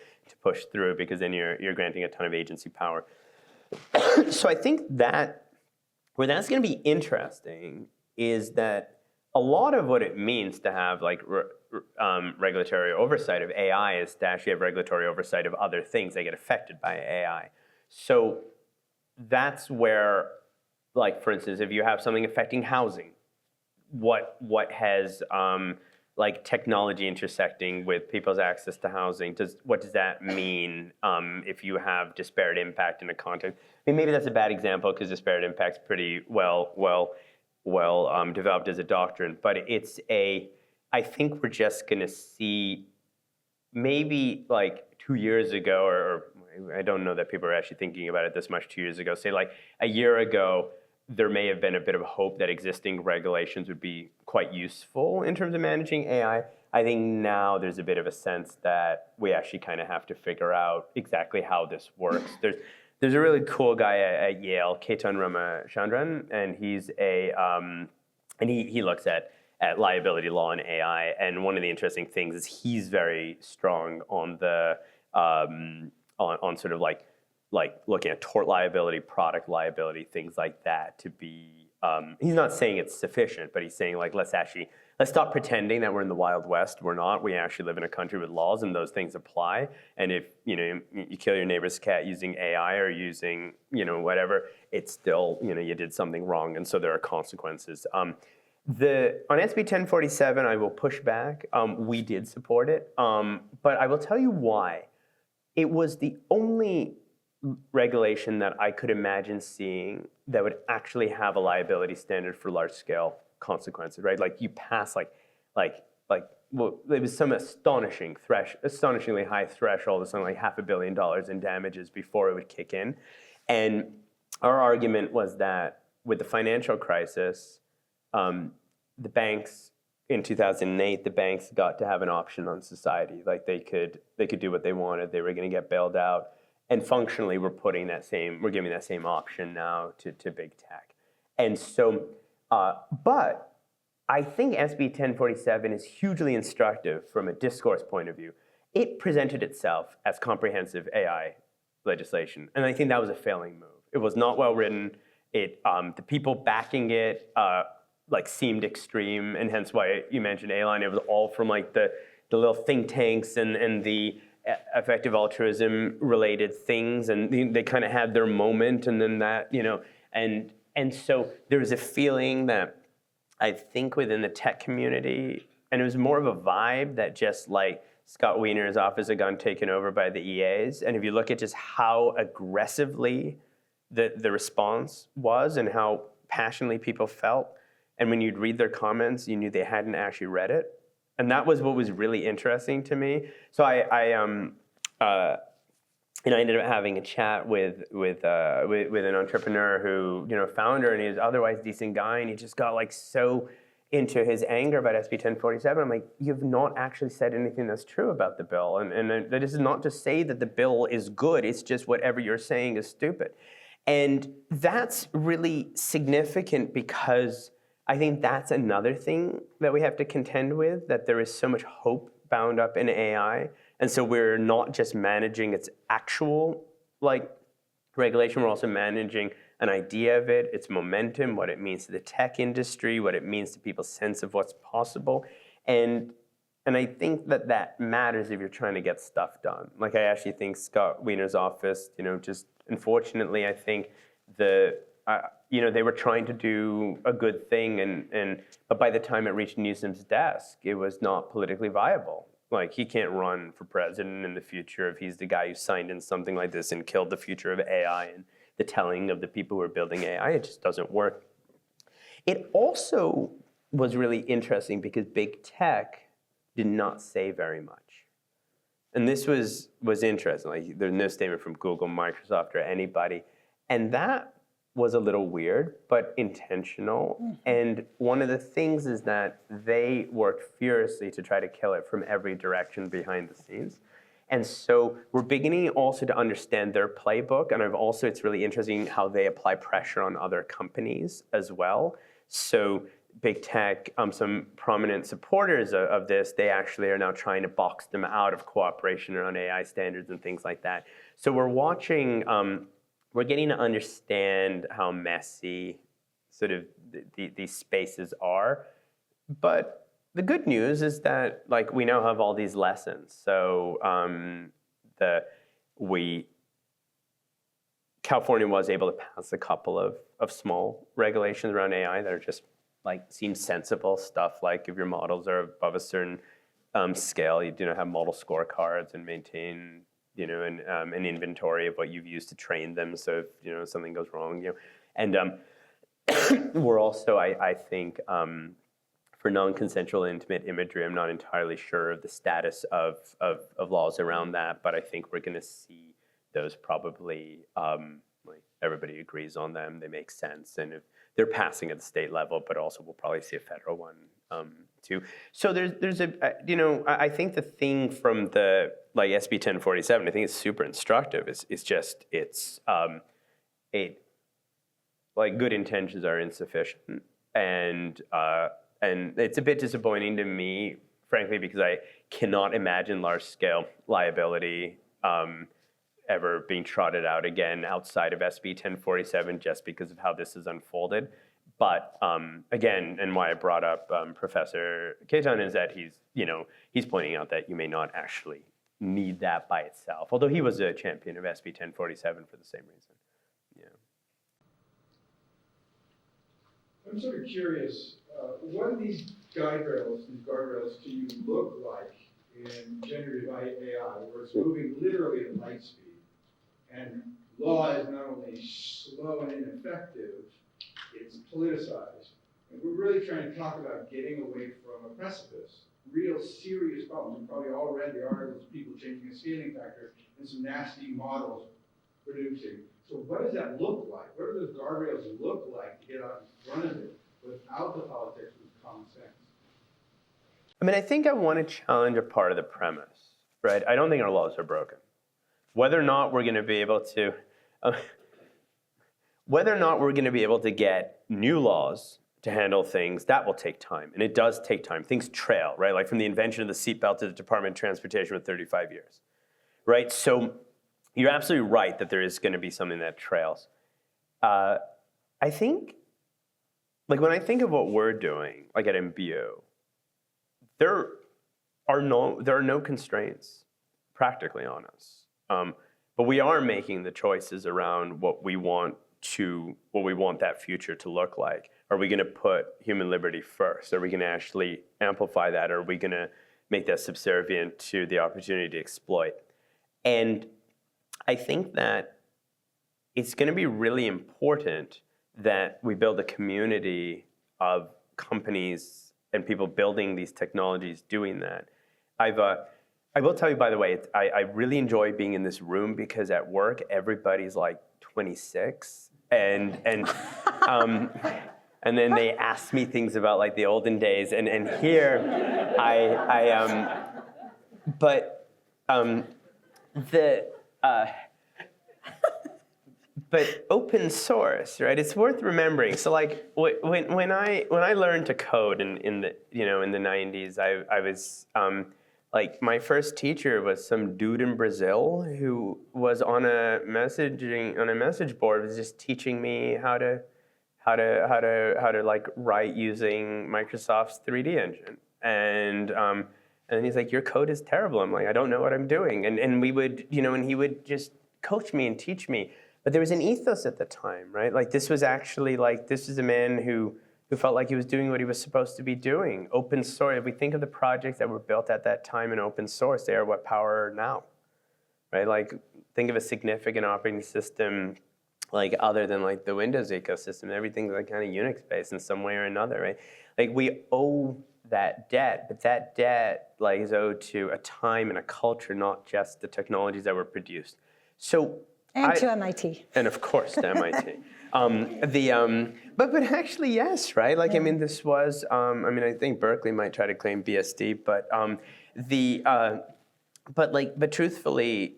push through because then you're granting a ton of agency power. So I think that where that's going to be interesting is that a lot of what it means to have like regulatory oversight of AI is to actually have regulatory oversight of other things that get affected by AI. So that's where, like, for instance, if you have something affecting housing, what has like technology intersecting with people's access to housing, what does that mean if you have disparate impact in a context? I mean, maybe that's a bad example because disparate impact's pretty well developed as a doctrine, but I think we're just gonna see maybe like 2 years ago, or I don't know that people are actually thinking about it this much 2 years ago, say like a year ago, there may have been a bit of hope that existing regulations would be quite useful in terms of managing AI. I think now there's a bit of a sense that we actually kind of have to figure out exactly how this works. There's a really cool guy at Yale, Ketan Ramachandran, and he's he looks at liability law and AI. And one of the interesting things is he's very strong on the on sort of like looking at tort liability, product liability, things like that to be, he's not saying it's sufficient, but he's saying like, let's stop pretending that we're in the Wild West. We're not. We actually live in a country with laws and those things apply. And if, you kill your neighbor's cat using AI or using, whatever, it's still, you did something wrong. And so there are consequences. On SB 1047, I will push back. We did support it, but I will tell you why. It was the only regulation that I could imagine seeing that would actually have a liability standard for large-scale consequences, right? Like you pass well, there was some astonishingly high threshold of something like $500 million in damages before it would kick in. And our argument was that with the financial crisis, the banks in 2008, the banks got to have an option on society. Like they could do what they wanted. They were going to get bailed out. And functionally, we're giving that same option now to big tech. And so, but I think SB 1047 is hugely instructive from a discourse point of view. It presented itself as comprehensive AI legislation, and I think that was a failing move. It was not well written. The people backing it seemed extreme, and hence why you mentioned A-Line. It was all from like the little think tanks and the effective altruism related things, and they kind of had their moment, and then that, and so there was a feeling that I think within the tech community, and it was more of a vibe that just like Scott Wiener's office had gotten taken over by the EAs, and if you look at just how aggressively the response was and how passionately people felt, and when you'd read their comments, you knew they hadn't actually read it. And that was what was really interesting to me. So I ended up having a chat with an entrepreneur who, founder, and he was an otherwise decent guy, and he just got like so into his anger about SB 1047. I'm like, you've not actually said anything that's true about the bill, and that is not to say that the bill is good. It's just whatever you're saying is stupid, and that's really significant because I think that's another thing that we have to contend with, that there is so much hope bound up in AI. And so we're not just managing its actual regulation, we're also managing an idea of it, its momentum, what it means to the tech industry, what it means to people's sense of what's possible. And I think that matters if you're trying to get stuff done. Like I actually think Scott Wiener's office, just unfortunately, I think they were trying to do a good thing, but by the time it reached Newsom's desk, it was not politically viable. Like he can't run for president in the future if he's the guy who signed in something like this and killed the future of AI and the telling of the people who are building AI. It just doesn't work. It also was really interesting because big tech did not say very much. And this was interesting. Like there's no statement from Google, Microsoft, or anybody. And that was a little weird, but intentional. Mm-hmm. And one of the things is that they worked furiously to try to kill it from every direction behind the scenes. And so we're beginning also to understand their playbook. And it's really interesting how they apply pressure on other companies as well. So big tech, some prominent supporters of this, they actually are now trying to box them out of cooperation around AI standards and things like that. So we're watching, we're getting to understand how messy sort of these spaces are. But the good news is that like we now have all these lessons. So California was able to pass a couple of small regulations around AI that are just like seem sensible stuff. Like if your models are above a certain scale, you have model scorecards and maintain an inventory of what you've used to train them. So if something goes wrong, and we're also I think for non-consensual intimate imagery, I'm not entirely sure of the status of laws around that, but I think we're going to see those probably, like everybody agrees on them, they make sense, and if they're passing at the state level, but also we'll probably see a federal one too. So there's I think the thing from the like SB 1047, I think it's super instructive. It's like good intentions are insufficient, and it's a bit disappointing to me, frankly, because I cannot imagine large-scale liability ever being trotted out again outside of SB 1047 just because of how this is unfolded. But again, and why I brought up Professor Keaton is that he's pointing out that you may not actually need that by itself, although he was a champion of SB 1047 for the same reason. I'm sort of curious, what do these guardrails to you look like in generative AI, where it's moving literally at light speed? And law is not only slow and ineffective, it's politicized. And we're really trying to talk about getting away from a precipice, real serious problems. You've probably all read the articles of people changing a scaling factor and some nasty models producing. So what does that look like? What do those guardrails look like to get out in front of it without the politics, with common sense? I mean, I think I want to challenge a part of the premise, right? I don't think our laws are broken. Whether or not we're going to be able to, get new laws to handle things, that will take time, and it does take time. Things trail, right? Like from the invention of the seatbelt to the Department of Transportation with 35 years, right? So you're absolutely right that there is going to be something that trails. I think, like when I think of what we're doing, like at Imbue, there are no constraints practically on us. But we are making the choices around what we want that future to look like. Are we going to put human liberty first? Are we going to actually amplify that? Or are we going to make that subservient to the opportunity to exploit? And I think that it's going to be really important that we build a community of companies and people building these technologies doing that. I will tell you, by the way, I really enjoy being in this room because at work, everybody's like 26. And then they ask me things about like the olden days. And here, but open source, right? It's worth remembering. So like when I learned to code in the 90s, I was like my first teacher was some dude in Brazil who was on a message board, was just teaching me how to like write using Microsoft's 3D engine. And he's like, your code is terrible. I'm like, I don't know what I'm doing. And we would, and he would just coach me and teach me. But there was an ethos at the time, right? Like this was actually like, this is a man who felt like he was doing what he was supposed to be doing. Open source, if we think of the projects that were built at that time in open source, they are what power now, right? Like think of a significant operating system like other than like the Windows ecosystem, everything's like kind of Unix-based in some way or another, right? Like we owe that debt, but that debt like is owed to a time and a culture, not just the technologies that were produced. So to MIT. And of course, to MIT. But actually, yes, right? Like, I mean, this was, I think Berkeley might try to claim BSD, but truthfully,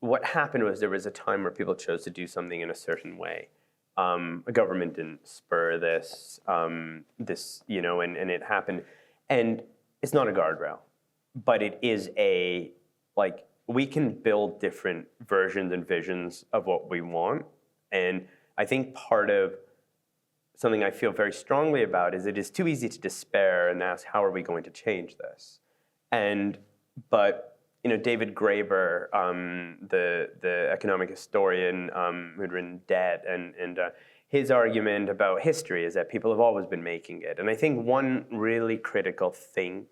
what happened was there was a time where people chose to do something in a certain way. A government didn't spur this, and it happened. And it's not a guardrail, but it is we can build different versions and visions of what we want. And I think part of something I feel very strongly about is it is too easy to despair and ask, how are we going to change this? But David Graeber, the economic historian who had written Debt, and his argument about history is that people have always been making it. And I think one really critical thing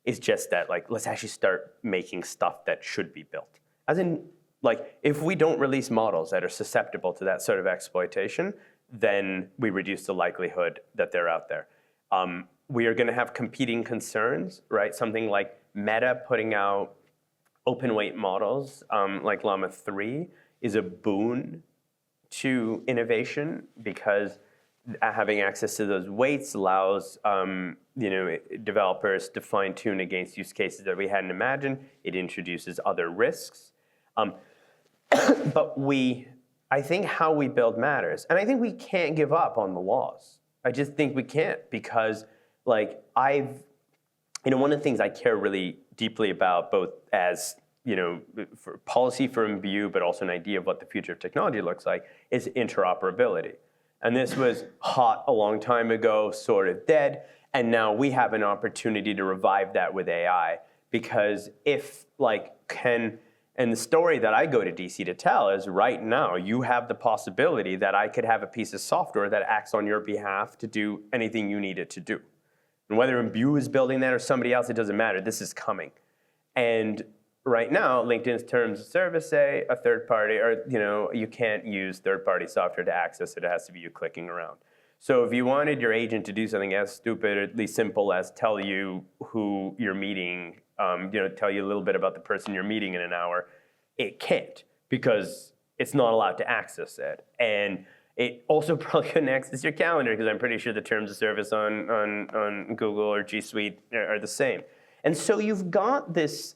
is just that, like, let's actually start making stuff that should be built. As in, like, if we don't release models that are susceptible to that sort of exploitation, then we reduce the likelihood that they're out there. We are going to have competing concerns, right? Something like Meta putting out open weight models like Llama 3 is a boon to innovation because having access to those weights allows developers to fine tune against use cases that we hadn't imagined. It introduces other risks. But I think how we build matters. And I think we can't give up on the laws. I just think we can't because one of the things I care really deeply about, both as for policy for Imbue, but also an idea of what the future of technology looks like, is interoperability. And this was hot a long time ago, sort of dead, and now we have an opportunity to revive that with AI. Because and the story that I go to DC to tell is right now you have the possibility that I could have a piece of software that acts on your behalf to do anything you need it to do. And whether Imbue is building that or somebody else, it doesn't matter. This is coming. And right now, LinkedIn's terms of service say a third party, or you can't use third-party software to access it. It has to be you clicking around. So if you wanted your agent to do something as stupid, or at least simple as tell you who you're meeting, tell you a little bit about the person you're meeting in an hour, it can't because it's not allowed to access it. And it also probably couldn't access your calendar because I'm pretty sure the terms of service on Google or G Suite are the same. And so you've got this,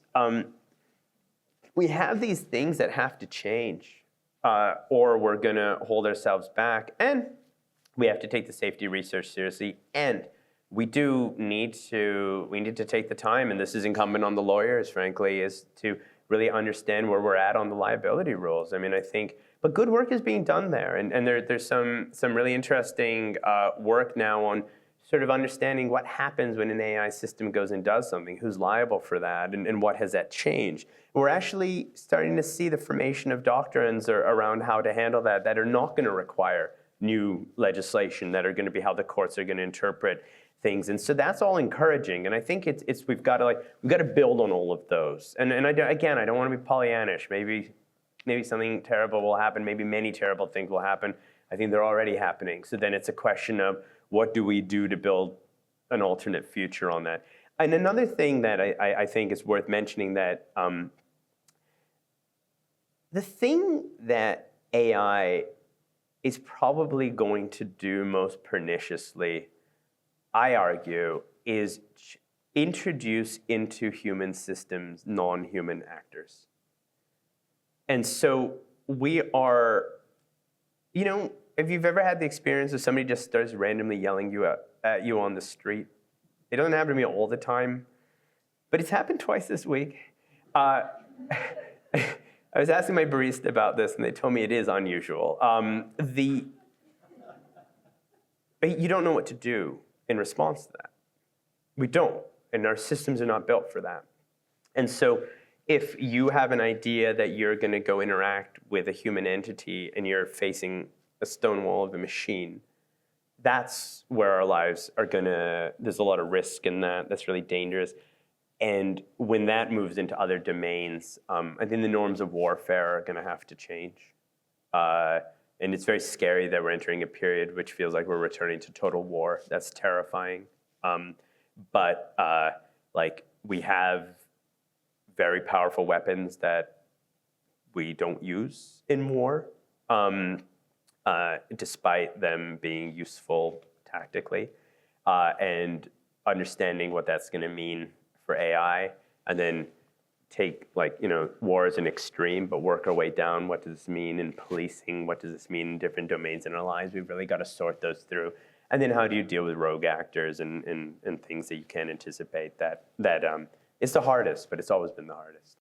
we have these things that have to change or we're gonna hold ourselves back, and we have to take the safety research seriously, and we need to take the time, and this is incumbent on the lawyers, frankly, is to really understand where we're at on the liability rules. I mean, I think, but good work is being done there, and there's some really interesting work now on sort of understanding what happens when an AI system goes and does something, who's liable for that, and what has that changed. We're actually starting to see the formation of doctrines around how to handle that are not going to require new legislation, that are going to be how the courts are going to interpret things. And so that's all encouraging. And I think we've got to build on all of those. And I don't want to be Pollyannish. Maybe something terrible will happen. Maybe many terrible things will happen. I think they're already happening. So then it's a question of what do we do to build an alternate future on that. And another thing that I think is worth mentioning, that the thing that AI is probably going to do most perniciously, I argue, is introduce into human systems non-human actors. And so we are, if you've ever had the experience of somebody just starts randomly yelling at you on the street, it doesn't happen to me all the time, but it's happened twice this week. I was asking my barista about this, and they told me it is unusual. You don't know what to do in response to that. We don't, and our systems are not built for that. And so if you have an idea that you're going to go interact with a human entity and you're facing a stone wall of a machine, that's where our lives are there's a lot of risk in that. That's really dangerous. And when that moves into other domains, I think the norms of warfare are going to have to change. And it's very scary that we're entering a period which feels like we're returning to total war. That's terrifying. But we have very powerful weapons that we don't use in war, despite them being useful tactically, and understanding what that's going to mean for AI, and then take war as an extreme, but work our way down. What does this mean in policing? What does this mean in different domains in our lives? We've really got to sort those through. And then how do you deal with rogue actors and things that you can't anticipate? That it's the hardest, but it's always been the hardest.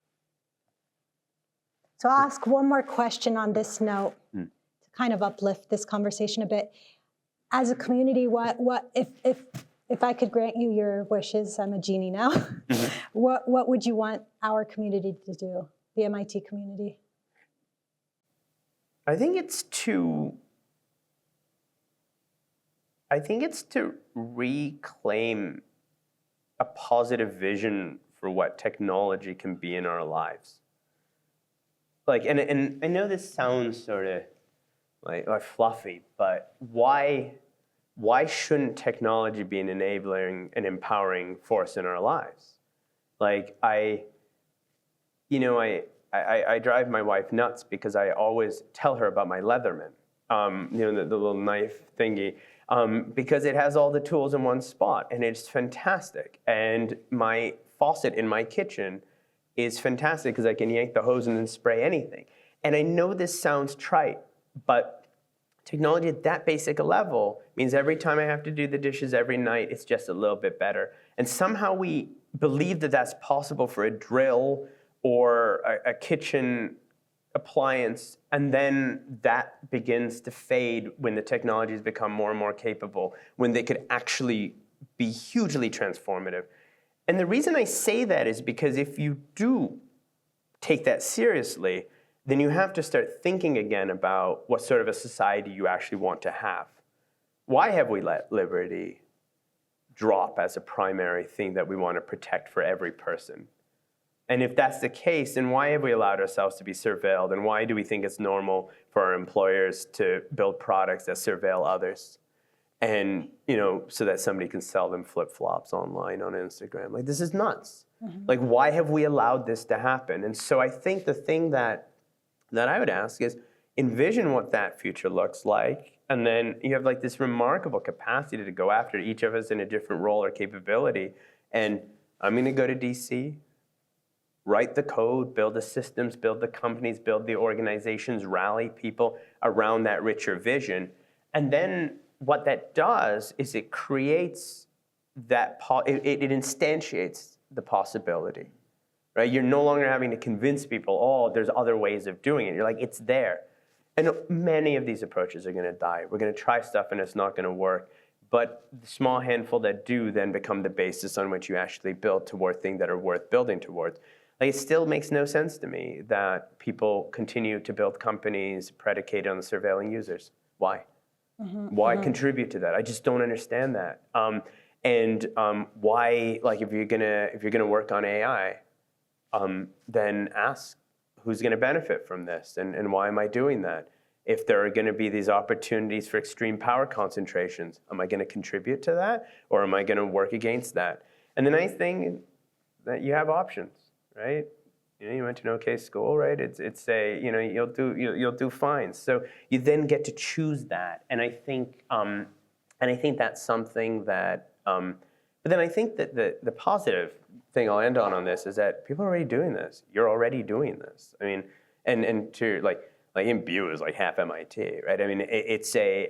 So I'll ask one more question on this note to kind of uplift this conversation a bit. as a community, what if I could grant you your wishes, I'm a genie now. What would you want our community to do, the MIT community? I think it's to reclaim a positive vision for what technology can be in our lives. Like, and I know this sounds sort of like fluffy, but why shouldn't technology be an enabling and empowering force in our lives? Like, I drive my wife nuts because I always tell her about my Leatherman, the little knife thingy, because it has all the tools in one spot, and it's fantastic. And my faucet in my kitchen is fantastic because I can yank the hose and then spray anything. And I know this sounds trite, but technology at that basic a level means every time I have to do the dishes every night, it's just a little bit better. And somehow we believe that that's possible for a drill or a kitchen appliance, and then that begins to fade when the technologies become more and more capable, when they could actually be hugely transformative. And the reason I say that is because if you do take that seriously, then you have to start thinking again about what sort of a society you actually want to have. Why have we let liberty drop as a primary thing that we want to protect for every person? And if that's the case, then why have we allowed ourselves to be surveilled? And why do we think it's normal for our employers to build products that surveil others? And, so that somebody can sell them flip-flops online on Instagram. Like, this is nuts. Like, why have we allowed this to happen? And so I think the thing that I would ask is, envision what that future looks like. And then you have like this remarkable capacity to go after each of us in a different role or capability. And I'm going to go to DC, write the code, build the systems, build the companies, build the organizations, rally people around that richer vision. And then what that does is it creates that, it instantiates the possibility, right? You're no longer having to convince people, there's other ways of doing it. You're like, it's there. And many of these approaches are going to die. We're going to try stuff and it's not going to work. But the small handful that do then become the basis on which you actually build toward things that are worth building towards. Like, it still makes no sense to me that people continue to build companies predicated on surveilling users. Why? Why contribute to that? I just don't understand that. Why, like, if you're gonna work on AI, then ask who's gonna benefit from this, and why am I doing that? If there are gonna be these opportunities for extreme power concentrations, am I gonna contribute to that, or am I gonna work against that? And the nice thing that you have options, right? You went to an okay school, right? It's a, you'll do fine. So you then get to choose that, and I think that's something that. But then I think that the positive thing I'll end on this is that people are already doing this. You're already doing this. I mean, and to like Imbue is like half MIT, right? I mean, it's a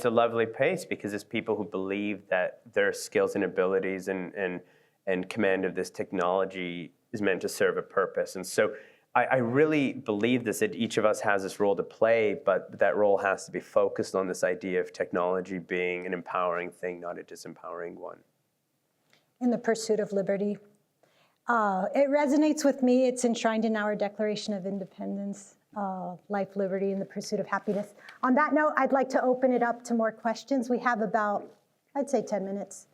lovely place because it's people who believe that their skills and abilities and command of this technology is meant to serve a purpose. And so I really believe this, that each of us has this role to play, but that role has to be focused on this idea of technology being an empowering thing, not a disempowering one. In the pursuit of liberty. It resonates with me. It's enshrined in our Declaration of Independence, life, liberty, and the pursuit of happiness. On that note, I'd like to open it up to more questions. We have about, I'd say 10 minutes.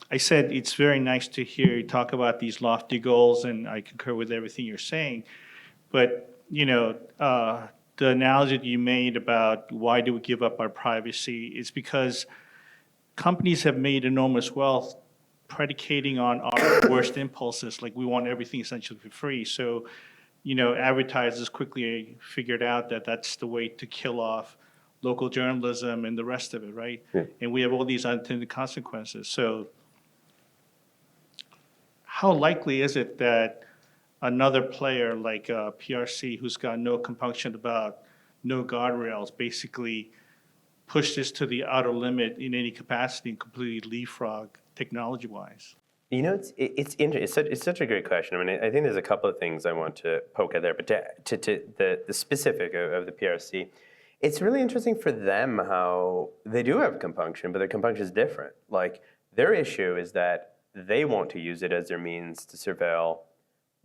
I said it's very nice to hear you talk about these lofty goals, and I concur with everything you're saying. But, the analogy that you made about why do we give up our privacy is because companies have made enormous wealth predicating on our worst impulses, like we want everything essentially for free. So, advertisers quickly figured out that that's the way to kill off local journalism and the rest of it, right? Yeah. And we have all these unintended consequences. So how likely is it that another player like PRC, who's got no compunction about no guardrails, basically push this to the outer limit in any capacity and completely leapfrog technology-wise? You know, it's such a great question. I mean, I think there's a couple of things I want to poke at there, but to the specific of the PRC, it's really interesting for them how they do have compunction, but their compunction is different. Like, their issue is that they want to use it as their means to surveil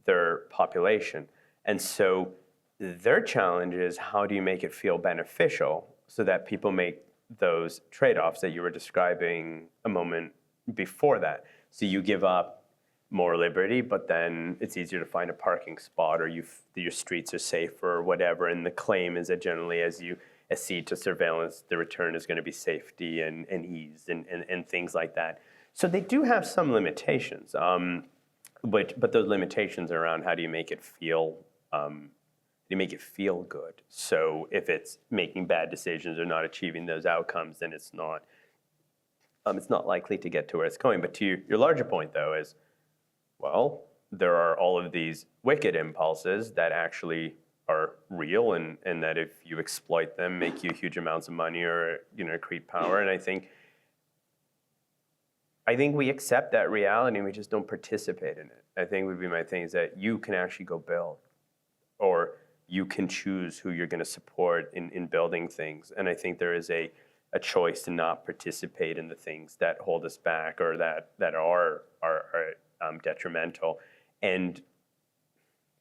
their population. And so their challenge is, how do you make it feel beneficial so that people make those trade-offs that you were describing a moment before that? So you give up more liberty, but then it's easier to find a parking spot, or your streets are safer or whatever. And the claim is that generally, as you accede to surveillance, the return is going to be safety and ease and things like that. So they do have some limitations, but those limitations are around how do you make it feel good. So if it's making bad decisions or not achieving those outcomes, then it's not likely to get to where it's going. But to your larger point, though, is, well, there are all of these wicked impulses that actually are real, and that if you exploit them, make you huge amounts of money or accrete power. And I think we accept that reality, and we just don't participate in it. I think would be my thing, is that you can actually go build, or you can choose who you're going to support in building things. And I think there is a choice to not participate in the things that hold us back or that are detrimental. And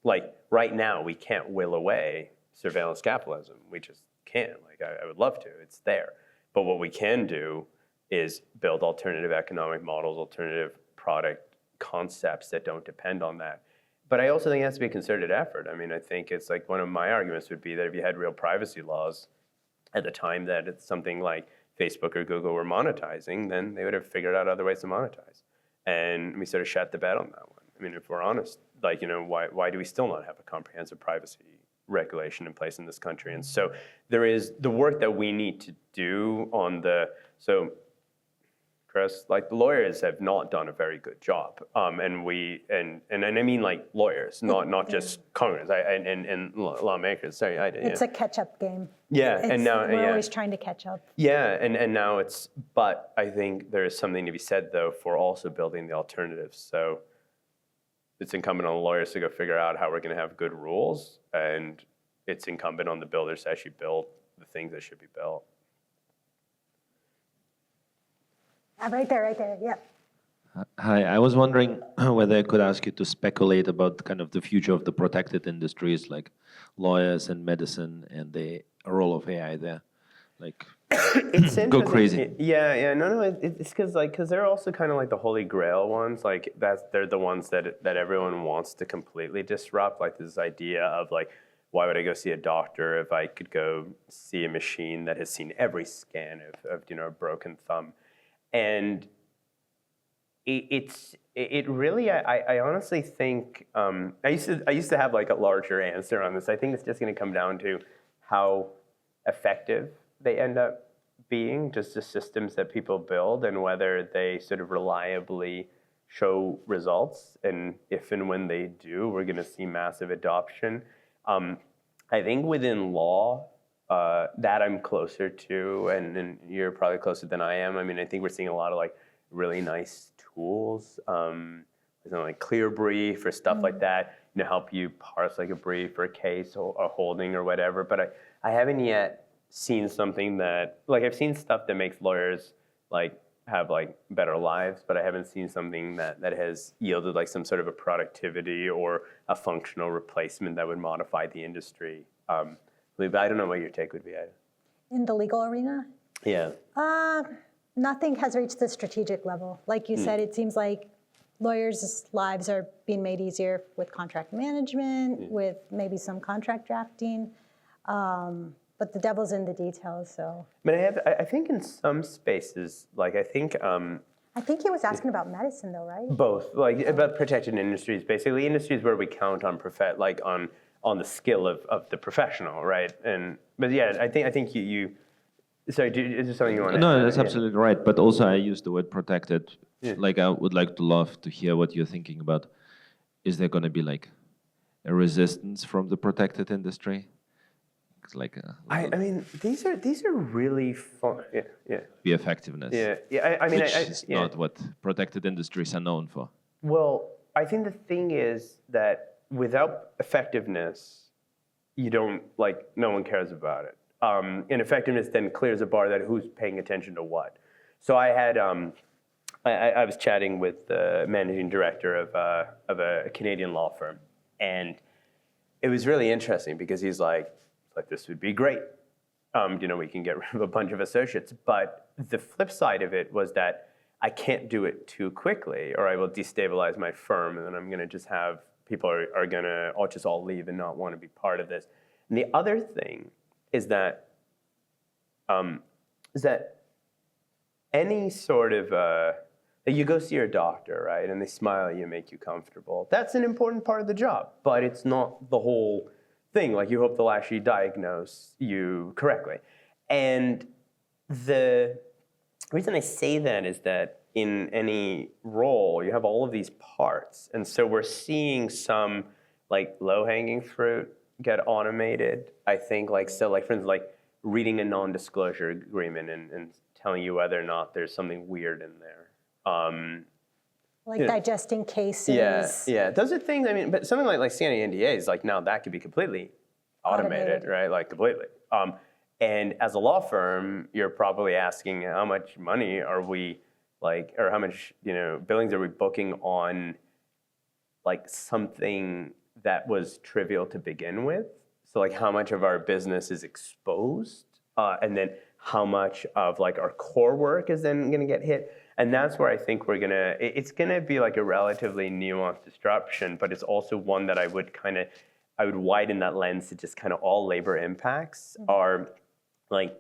like right now, we can't will away surveillance capitalism. We just can't. Like I would love to. It's there. But what we can do is build alternative economic models, alternative product concepts that don't depend on that. But I also think it has to be a concerted effort. I mean, I think it's like, one of my arguments would be that if you had real privacy laws at the time that it's something like Facebook or Google were monetizing, then they would have figured out other ways to monetize. And we sort of shut the bed on that one. I mean, if we're honest, like, why do we still not have a comprehensive privacy regulation in place in this country? And so there is the work that we need to do on Chris, like, the lawyers have not done a very good job, and I mean like lawyers, not just Congress and lawmakers. Sorry, It's a catch-up game. Yeah, and now we're always trying to catch up. Yeah, and now but I think there is something to be said, though, for also building the alternatives. So it's incumbent on the lawyers to go figure out how we're going to have good rules, and it's incumbent on the builders to actually build the things that should be built. Right there, yeah. Hi, I was wondering whether I could ask you to speculate about kind of the future of the protected industries like lawyers and medicine and the role of AI there. Like, It's go crazy. Yeah, no, it's because they're also kind of like the holy grail ones. Like, they're the ones that everyone wants to completely disrupt. Like, this idea of like, why would I go see a doctor if I could go see a machine that has seen every scan of a broken thumb? And it really, I honestly think, I used to have like a larger answer on this. I think it's just going to come down to how effective they end up being, just the systems that people build, and whether they sort of reliably show results. And if and when they do, we're going to see massive adoption. I think within law, that I'm closer to, and you're probably closer than I am. I mean, I think we're seeing a lot of like really nice tools, like Clear Brief or stuff like that, help you parse like a brief or a case or a holding or whatever. But I haven't yet seen something that, like, I've seen stuff that makes lawyers like have like better lives, but I haven't seen something that has yielded like some sort of a productivity or a functional replacement that would modify the industry. But I don't know what your take would be, Ida. In the legal arena? Yeah. Nothing has reached the strategic level. Like you said, it seems like lawyers' lives are being made easier with contract management, with maybe some contract drafting, but the devil's in the details, so. But I think in some spaces, like I think he was asking about medicine though, right? both, like about protected industries, basically industries where we count on on the skill of the professional, right? But yeah, I think you sorry, is there something you want to add? No, that's absolutely right. But also I use the word protected. Yeah. Like, I would love to hear what you're thinking about. Is there going to be like a resistance from the protected industry? looked like I mean, these are really fun. Yeah, yeah, the effectiveness. yeah. I mean, which is yeah. not what protected industries are known for. Well, I think the thing is that without effectiveness, you don't, like, no one cares about it. And effectiveness then clears a bar that who's paying attention to what. So I had, I was chatting with the managing director of a Canadian law firm, and it was really interesting because he's like, this would be great. We can get rid of a bunch of associates. But the flip side of it was that I can't do it too quickly, or I will destabilize my firm, and then I'm going to just have people are going to all leave and not want to be part of this. And the other thing is that any sort of you go see your doctor, right, and they smile at you, make you comfortable. That's an important part of the job, but it's not the whole thing. Like, you hope they'll actually diagnose you correctly. And the reason I say that is that in any role, you have all of these parts. And so we're seeing some, like, low-hanging fruit get automated. I think, for instance, like reading a non-disclosure agreement and telling you whether or not there's something weird in there. Digesting cases. Yeah. Those are things, I mean, but something like scanning NDAs, like, now that could be completely automated, right? Like, completely. And as a law firm, you're probably asking how much money are we, or how much, billings are we booking on, like, something that was trivial to begin with? So, like, how much of our business is exposed? And then how much of, like, our core work is then going to get hit? And that's where I think it's going to be like a relatively nuanced disruption, but it's also one that I would widen that lens to just kind of all labor impacts are, like,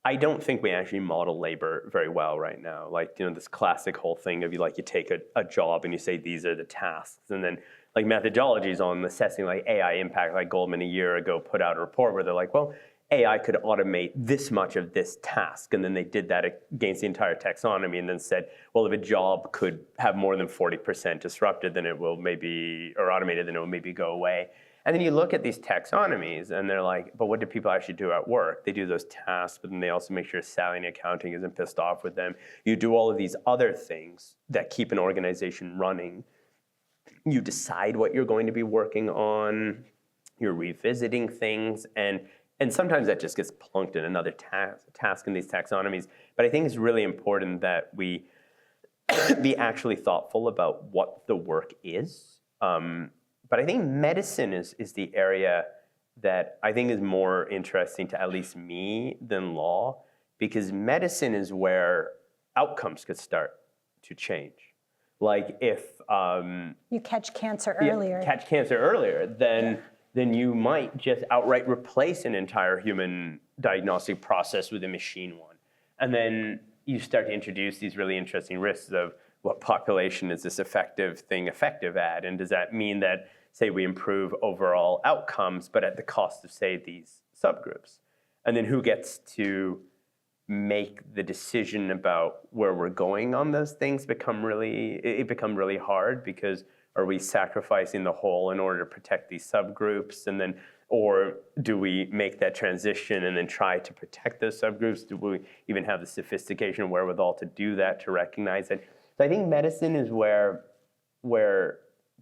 I don't think we actually model labor very well right now. Like, this classic whole thing of you take a job and you say, these are the tasks. And then, like, methodologies on assessing, like, AI impact, like Goldman a year ago put out a report where they're like, well, AI could automate this much of this task. And then they did that against the entire taxonomy and then said, well, if a job could have more than 40% disrupted, then it will maybe, or automated, then it will maybe go away. And then you look at these taxonomies and they're like, but what do people actually do at work? They do those tasks, but then they also make sure salary and accounting isn't pissed off with them. You do all of these other things that keep an organization running. You decide what you're going to be working on. You're revisiting things. And sometimes that just gets plunked in another task in these taxonomies. But I think it's really important that we be actually thoughtful about what the work is. But I think medicine is the area that I think is more interesting to at least me than law, because medicine is where outcomes could start to change. Like, if you catch cancer earlier. Then you might just outright replace an entire human diagnostic process with a machine one. And then you start to introduce these really interesting risks of what population is this effective at? And does that mean that, say, we improve overall outcomes, but at the cost of, say, these subgroups? And then who gets to make the decision about where we're going on those things become really hard, because are we sacrificing the whole in order to protect these subgroups? And then, or do we make that transition and then try to protect those subgroups? Do we even have the sophistication and wherewithal to do that, to recognize it? So I think medicine is where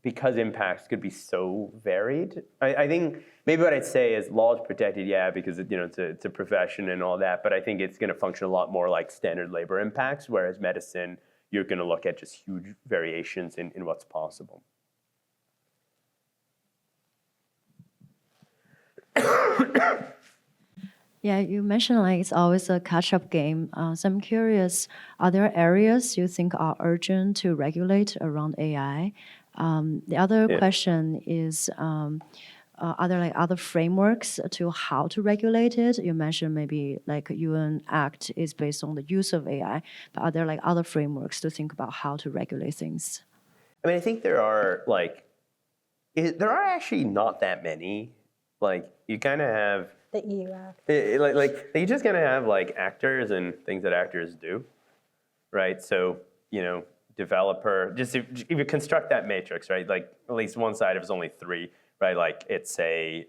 because impacts could be so varied, I think maybe what I'd say is law is protected, because it's a profession and all that, but I think it's going to function a lot more like standard labor impacts, whereas medicine, you're going to look at just huge variations in what's possible. Yeah, you mentioned like it's always a catch-up game. So I'm curious, are there areas you think are urgent to regulate around AI? The other question is, are there like other frameworks to how to regulate it? You mentioned maybe like UN Act is based on the use of AI, but are there like other frameworks to think about how to regulate things? I mean, I think there are actually not that many. Like, you kind of have The EU Act. You just kind of have like actors and things that actors do, right? So, developer, just if you construct that matrix, right? Like, at least one side of it's only 3, right? Like it's a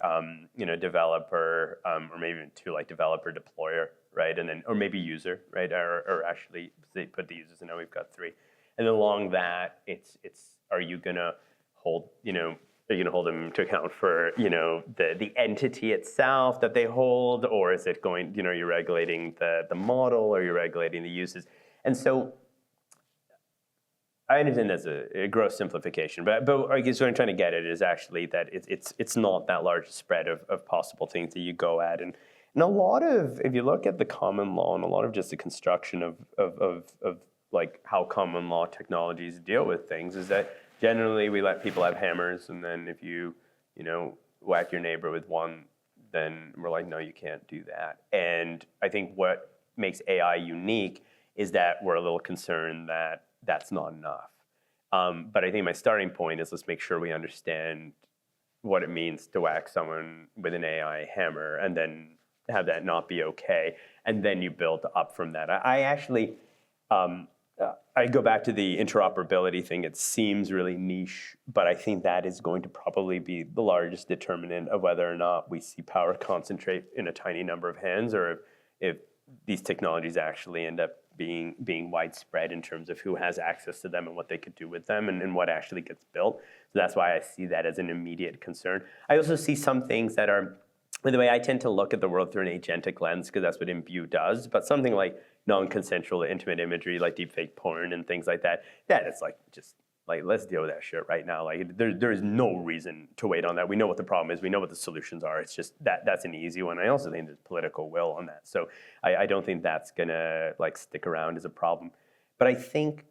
developer or maybe even two, like developer deployer, right? And then or maybe user, right? Or actually they put the users, and now we've got three. And then along that, it's are you gonna hold are you going to hold them to account for, the entity itself that they hold, or is it going, you're regulating the model, or you're regulating the uses? And so I understand that's a gross simplification, but I guess what I'm trying to get at is actually that it's not that large a spread of possible things that you go at. And a lot of, if you look at the common law and a lot of just the construction of like how common law technologies deal with things is that generally we let people have hammers, and then if you whack your neighbor with one, then we're like, no, you can't do that. And I think what makes AI unique is that we're a little concerned that that's not enough. But I think my starting point is let's make sure we understand what it means to whack someone with an AI hammer, and then have that not be okay, and then you build up from that. I actually, I go back to the interoperability thing. It seems really niche, but I think that is going to probably be the largest determinant of whether or not we see power concentrate in a tiny number of hands, or if these technologies actually end up being widespread in terms of who has access to them and what they could do with them, and what actually gets built. So that's why I see that as an immediate concern. I also see some things that are, by the way, I tend to look at the world through an agentic lens because that's what Imbue does, but something like non-consensual intimate imagery like deepfake porn and things like that, it's like just like let's deal with that shit right now. Like there is no reason to wait on that. We know what the problem is. We know what the solutions are. It's just that's an easy one. I also think there's political will on that. So I don't think that's gonna like stick around as a problem. But I think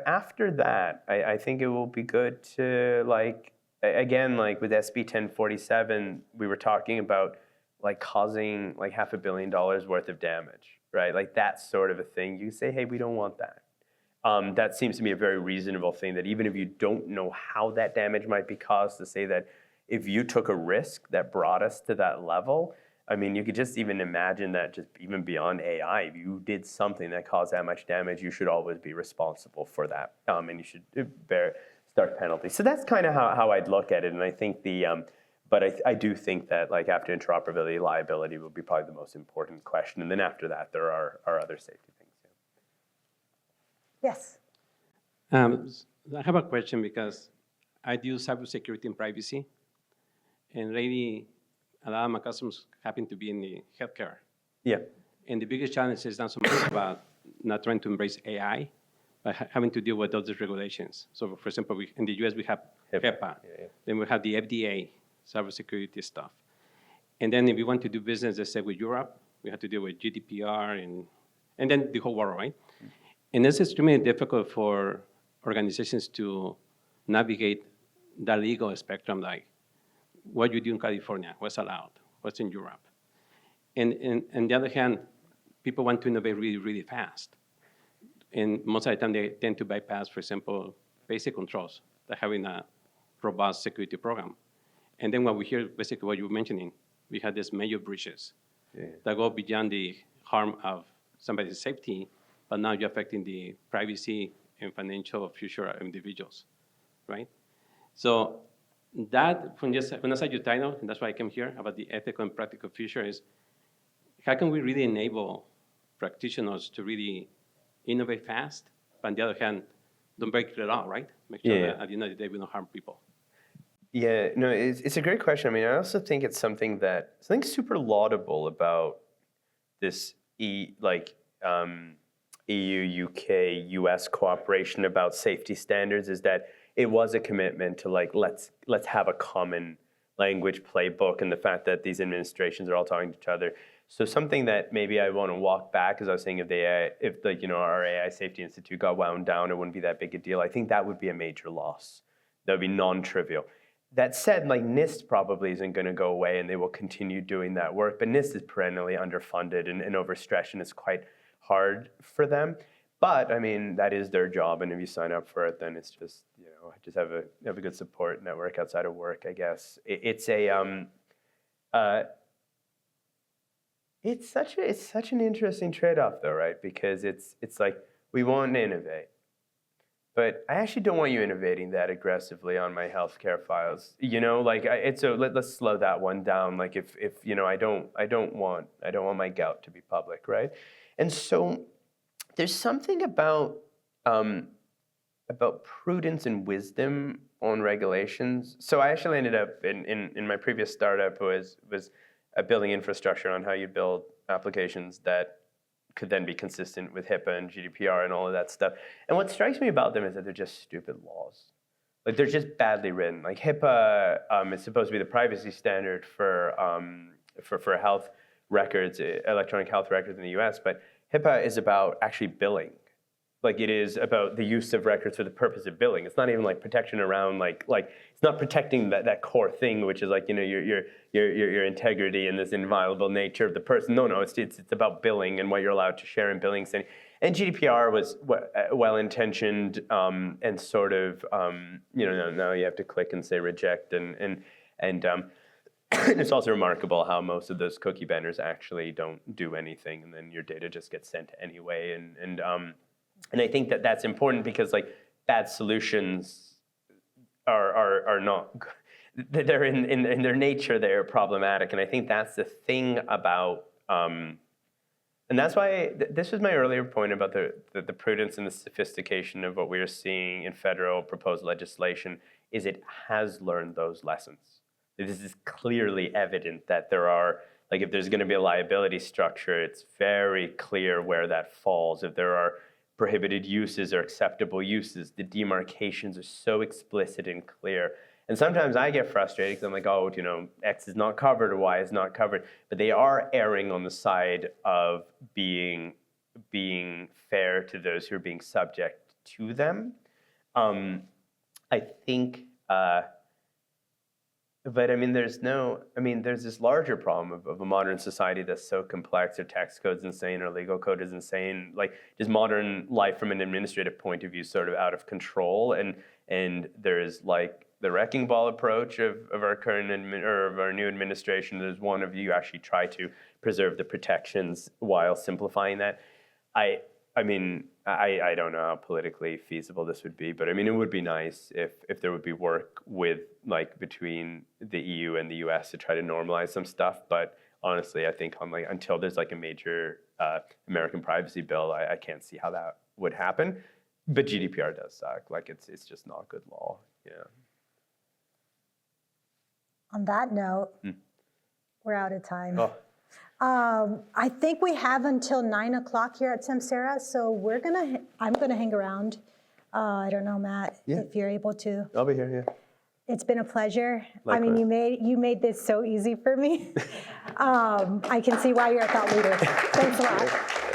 after that, I think it will be good to like again, like with SB 1047, we were talking about like causing like $500 million worth of damage, right? Like that sort of a thing. You say, hey, we don't want that. That seems to be a very reasonable thing, that even if you don't know how that damage might be caused, to say that if you took a risk that brought us to that level, I mean, you could just even imagine that just even beyond AI, if you did something that caused that much damage, you should always be responsible for that. And you should bear stark penalties. So that's kind of how I'd look at it. And I think but I do think that like after interoperability, liability will be probably the most important question. And then after that, there are other safety things. Yes. I have a question because I do cybersecurity and privacy, and lately a lot of my customers happen to be in the healthcare. Yeah. And the biggest challenge is not so much about not trying to embrace AI, but having to deal with all these regulations. So, for example, in the US we have HIPAA, then we have the FDA, cybersecurity stuff. And then if we want to do business, let's say with Europe, we have to deal with GDPR and then the whole world, right? And it's extremely difficult for organizations to navigate the legal spectrum, like what you do in California, what's allowed, what's in Europe. And on the other hand, people want to innovate really, really fast. And most of the time they tend to bypass, for example, basic controls, like having a robust security program. And then when we hear basically what you were mentioning, we had these major breaches that go beyond the harm of somebody's safety, but now you're affecting the privacy and financial future of individuals, right? So that, when I said your title, and that's why I came here, about the ethical and practical future, is how can we really enable practitioners to really innovate fast, but on the other hand, don't break the law, right? Make sure that at the end of the day we don't harm people. Yeah, no, it's a great question. I mean, I also think it's something super laudable about this EU, UK, US cooperation about safety standards is that it was a commitment to like let's have a common language playbook, and the fact that these administrations are all talking to each other. So something that maybe I want to walk back, as I was saying, if our AI Safety Institute got wound down, it wouldn't be that big a deal. I think that would be a major loss. That would be non-trivial. That said, like NIST probably isn't going to go away, and they will continue doing that work. But NIST is perennially underfunded and overstretched, and it's quite hard for them. But I mean, that is their job, and if you sign up for it, then it's just just have a good support network outside of work, I guess. It's such an interesting trade-off, though, right? Because it's like we want to innovate, but I actually don't want you innovating that aggressively on my healthcare files. You know, like let's slow that one down. Like if you know, I don't want my gout to be public, right? And so there's something about prudence and wisdom on regulations. So I actually ended up in my previous startup was building infrastructure on how you build applications that could then be consistent with HIPAA and GDPR and all of that stuff. And what strikes me about them is that they're just stupid laws. Like they're just badly written. Like HIPAA is supposed to be the privacy standard for health records, electronic health records in the US, but HIPAA is about actually billing. Like it is about the use of records for the purpose of billing. It's not even like protection around like it's not protecting that core thing, which is like, you know, your integrity and this inviolable nature of the person. No, it's about billing and what you're allowed to share in billing. And GDPR was well-intentioned and sort of you know, now you have to click and say reject and it's also remarkable how most of those cookie banners actually don't do anything, and then your data just gets sent anyway. And I think that that's important because like bad solutions are not, they're in their nature, they're problematic. And I think that's the thing about, and that's why this was my earlier point about the prudence and the sophistication of what we are seeing in federal proposed legislation is it has learned those lessons. This is clearly evident that there are, like if there's going to be a liability structure, it's very clear where that falls. If there are prohibited uses or acceptable uses, the demarcations are so explicit and clear. And sometimes I get frustrated because I'm like, oh, you know, X is not covered or Y is not covered. But they are erring on the side of being fair to those who are being subject to them. I think, but I mean, there's this larger problem of a modern society that's so complex. Our tax code's insane, our legal code is insane. Like, just modern life from an administrative point of view is sort of out of control. And there's like the wrecking ball approach of our current of our new administration. There's one of you actually try to preserve the protections while simplifying that. I mean, I don't know how politically feasible this would be, but I mean, it would be nice if there would be work with like between the EU and the US to try to normalize some stuff. But honestly, I think until there's like a major American privacy bill, I can't see how that would happen. But GDPR does suck. Like it's just not good law. Yeah. On that note, we're out of time. Oh. I think we have until 9 o'clock here at Samsara, so I'm gonna hang around. I don't know, Matt, if you're able to. I'll be here, yeah. It's been a pleasure. Likewise. I mean, you made this so easy for me. I can see why you're a thought leader. Thanks a lot.